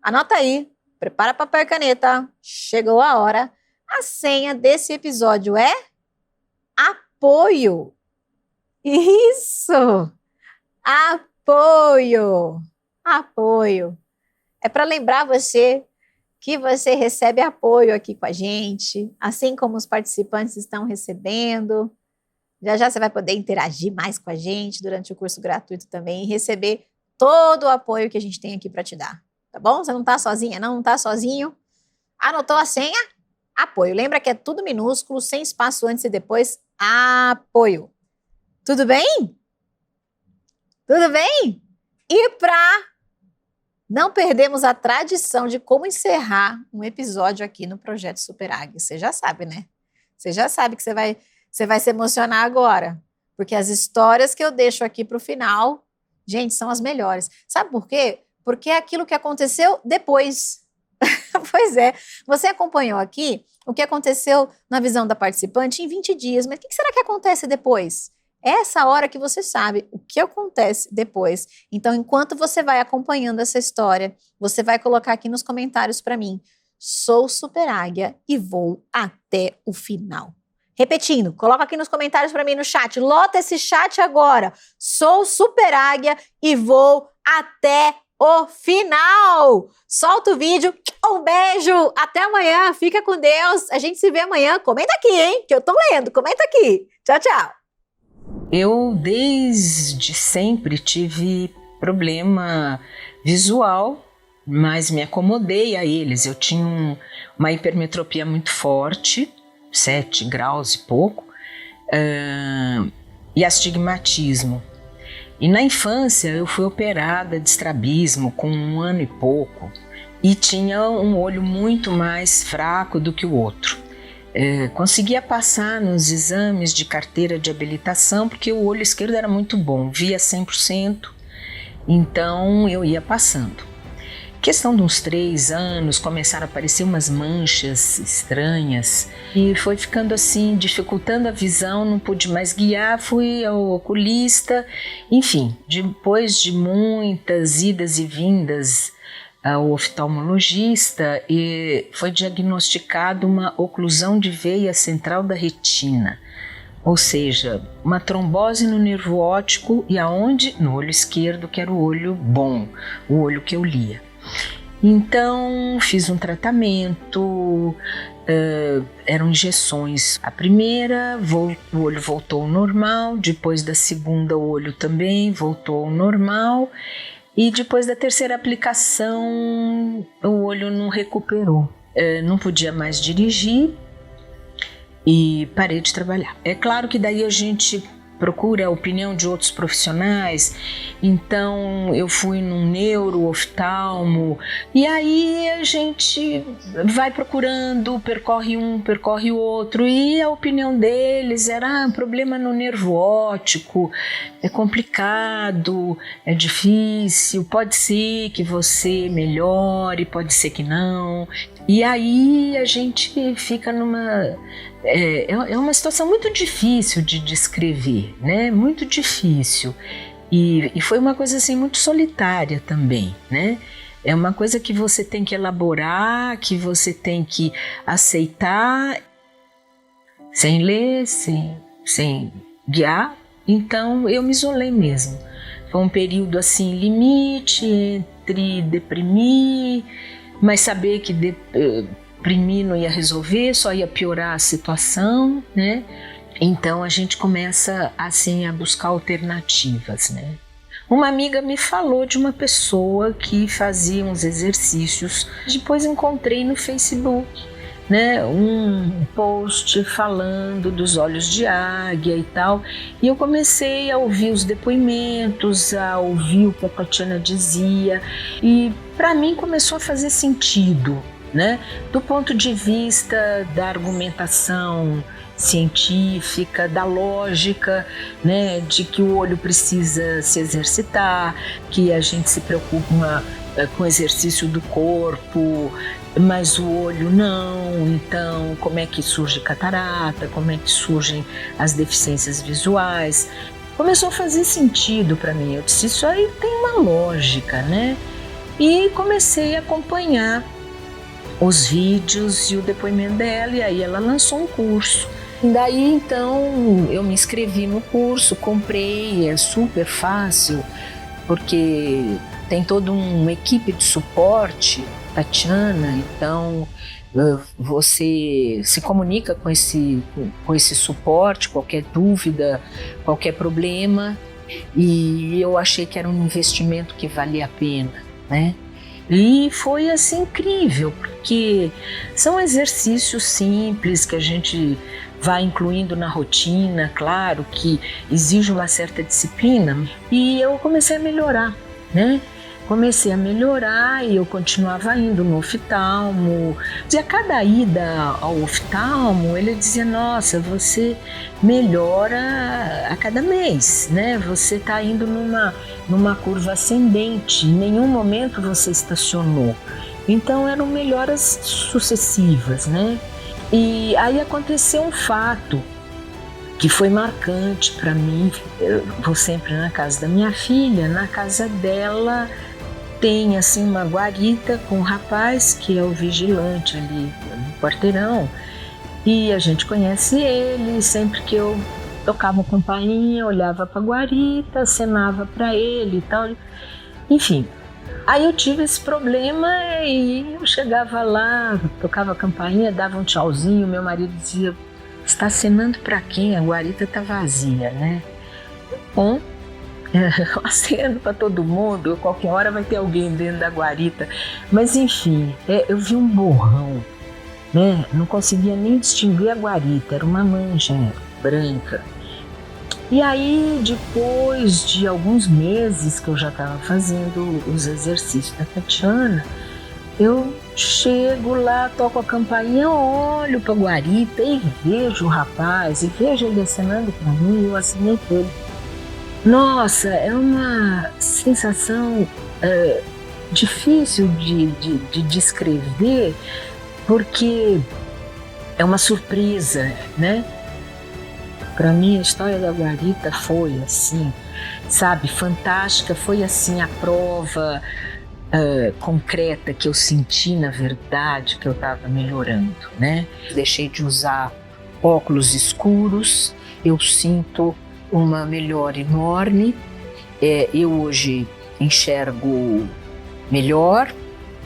Speaker 2: Anota aí. Prepara papel e caneta. Chegou a hora. A senha desse episódio é apoio. Isso! Apoio. Apoio. É para lembrar você que você recebe apoio aqui com a gente, assim como os participantes estão recebendo. Já já você vai poder interagir mais com a gente durante o curso gratuito também e receber todo o apoio que a gente tem aqui para te dar, tá bom? Você não tá sozinha, não tá sozinho? Anotou a senha? Apoio. Lembra que é tudo minúsculo, sem espaço antes e depois. Apoio. Tudo bem? Tudo bem? E para não perdemos a tradição de como encerrar um episódio aqui no Projeto Super Águia. Você já sabe, né? Você já sabe que você vai se emocionar agora. Porque as histórias que eu deixo aqui para o final, gente, são as melhores. Sabe por quê? Porque é aquilo que aconteceu depois. Pois é. Você acompanhou aqui o que aconteceu na visão da participante em 20 dias. Mas o que será que acontece depois? Essa hora que você sabe o que acontece depois. Então, enquanto você vai acompanhando essa história, você vai colocar aqui nos comentários para mim: sou Super Águia e vou até o final. Repetindo, coloca aqui nos comentários para mim no chat. Lota esse chat agora. Sou Super Águia e vou até o final. Solta o vídeo. Um beijo. Até amanhã. Fica com Deus. A gente se vê amanhã. Comenta aqui, hein? Que eu tô lendo. Comenta aqui. Tchau, tchau.
Speaker 18: Eu, desde sempre, tive problema visual, mas me acomodei a eles. Eu tinha uma hipermetropia muito forte, 7 graus e pouco, e astigmatismo. E na infância eu fui operada de estrabismo com 1 ano e pouco e tinha um olho muito mais fraco do que o outro. Conseguia passar nos exames de carteira de habilitação porque o olho esquerdo era muito bom, via 100%, então eu ia passando. Questão de uns 3 anos, começaram a aparecer umas manchas estranhas e foi ficando assim, dificultando a visão, não pude mais guiar, fui ao oculista, enfim, depois de muitas idas e vindas ao oftalmologista, foi diagnosticado uma oclusão de veia central da retina, ou seja, uma trombose no nervo óptico e aonde? No olho esquerdo, que era o olho bom, o olho que eu lia. Então fiz um tratamento, eram injeções. A primeira, o olho voltou ao normal, depois da segunda o olho também voltou ao normal e depois da terceira aplicação o olho não recuperou. Não podia mais dirigir e parei de trabalhar. É claro que daí a gente procura a opinião de outros profissionais, então eu fui num neuro-oftalmo e aí a gente vai procurando, percorre um, percorre o outro e a opinião deles era problema no nervo óptico, é complicado, é difícil, pode ser que você melhore, pode ser que não, e aí a gente fica numa... É uma situação muito difícil de descrever, né? Muito difícil. E foi uma coisa assim muito solitária também, né? É uma coisa que você tem que elaborar, que você tem que aceitar, sem ler, sem guiar. Então eu me isolei mesmo. Foi um período assim limite entre deprimir, mas saber que deprimir não ia resolver, só ia piorar a situação, né? Então a gente começa assim a buscar alternativas, né? Uma amiga me falou de uma pessoa que fazia uns exercícios. Depois encontrei no Facebook, né, um post falando dos olhos de águia e tal. E eu comecei a ouvir os depoimentos, a ouvir o que a Tatiana dizia. E para mim começou a fazer sentido, né? Do ponto de vista da argumentação científica, da lógica, né, de que o olho precisa se exercitar, que a gente se preocupa com o exercício do corpo, mas o olho não. Então, como é que surge catarata, como é que surgem as deficiências visuais? Começou a fazer sentido para mim. Eu disse, isso aí tem uma lógica, né? E comecei a acompanhar os vídeos e o depoimento dela, e aí ela lançou um curso. Daí então eu me inscrevi no curso, comprei, é super fácil, porque tem toda uma equipe de suporte, Tatiana, então você se comunica com esse suporte, qualquer dúvida, qualquer problema, e eu achei que era um investimento que valia a pena, né? E foi assim incrível, porque são exercícios simples que a gente vai incluindo na rotina, claro que exige uma certa disciplina, e eu comecei a melhorar, né? Comecei a melhorar e eu continuava indo no oftalmo. E a cada ida ao oftalmo, ele dizia, nossa, você melhora a cada mês, né? Você está indo numa curva ascendente, em nenhum momento você estacionou. Então eram melhoras sucessivas, né? E aí aconteceu um fato que foi marcante para mim. Eu vou sempre na casa da minha filha, na casa dela tem assim uma guarita com um rapaz que é o vigilante ali no quarteirão, e a gente conhece ele. Sempre que eu tocava a campainha, olhava para a guarita, acenava para ele e tal. Enfim, Aí eu tive esse problema e eu chegava lá, tocava a campainha, dava um tchauzinho, meu marido dizia, está acenando para quem? A guarita tá vazia, né? Bom, eu aceno para todo mundo, qualquer hora vai ter alguém dentro da guarita. Mas enfim, eu vi um borrão, né? Não conseguia nem distinguir a guarita, era uma mancha branca. E aí, depois de alguns meses que eu já estava fazendo os exercícios da Tatiana, eu chego lá, toco a campainha, olho para a guarita e vejo o rapaz, e vejo ele acenando para mim, eu acenei para ele. Nossa, é uma sensação difícil de descrever, porque é uma surpresa, né? Para mim, a história da guarita foi assim, sabe, fantástica, foi assim a prova concreta que eu senti, na verdade, que eu estava melhorando, né? Deixei de usar óculos escuros, eu sinto uma melhora enorme, eu hoje enxergo melhor,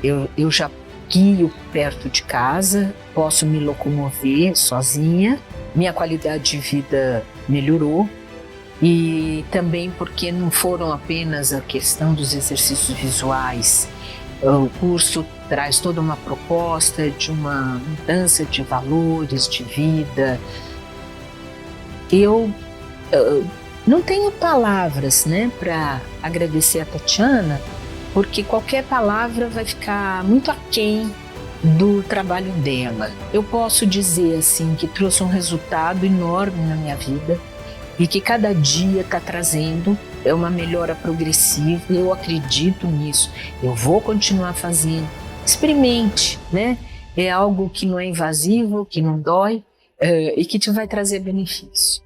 Speaker 18: eu já guio perto de casa, posso me locomover sozinha, minha qualidade de vida melhorou e também porque não foram apenas a questão dos exercícios visuais. O curso traz toda uma proposta de uma mudança de valores, de vida. Eu não tenho palavras, né, para agradecer a Tatiana, porque qualquer palavra vai ficar muito aquém do trabalho dela. Eu posso dizer assim que trouxe um resultado enorme na minha vida e que cada dia está trazendo uma melhora progressiva. Eu acredito nisso. Eu vou continuar fazendo. Experimente, né? É algo que não é invasivo, que não dói e que te vai trazer benefício.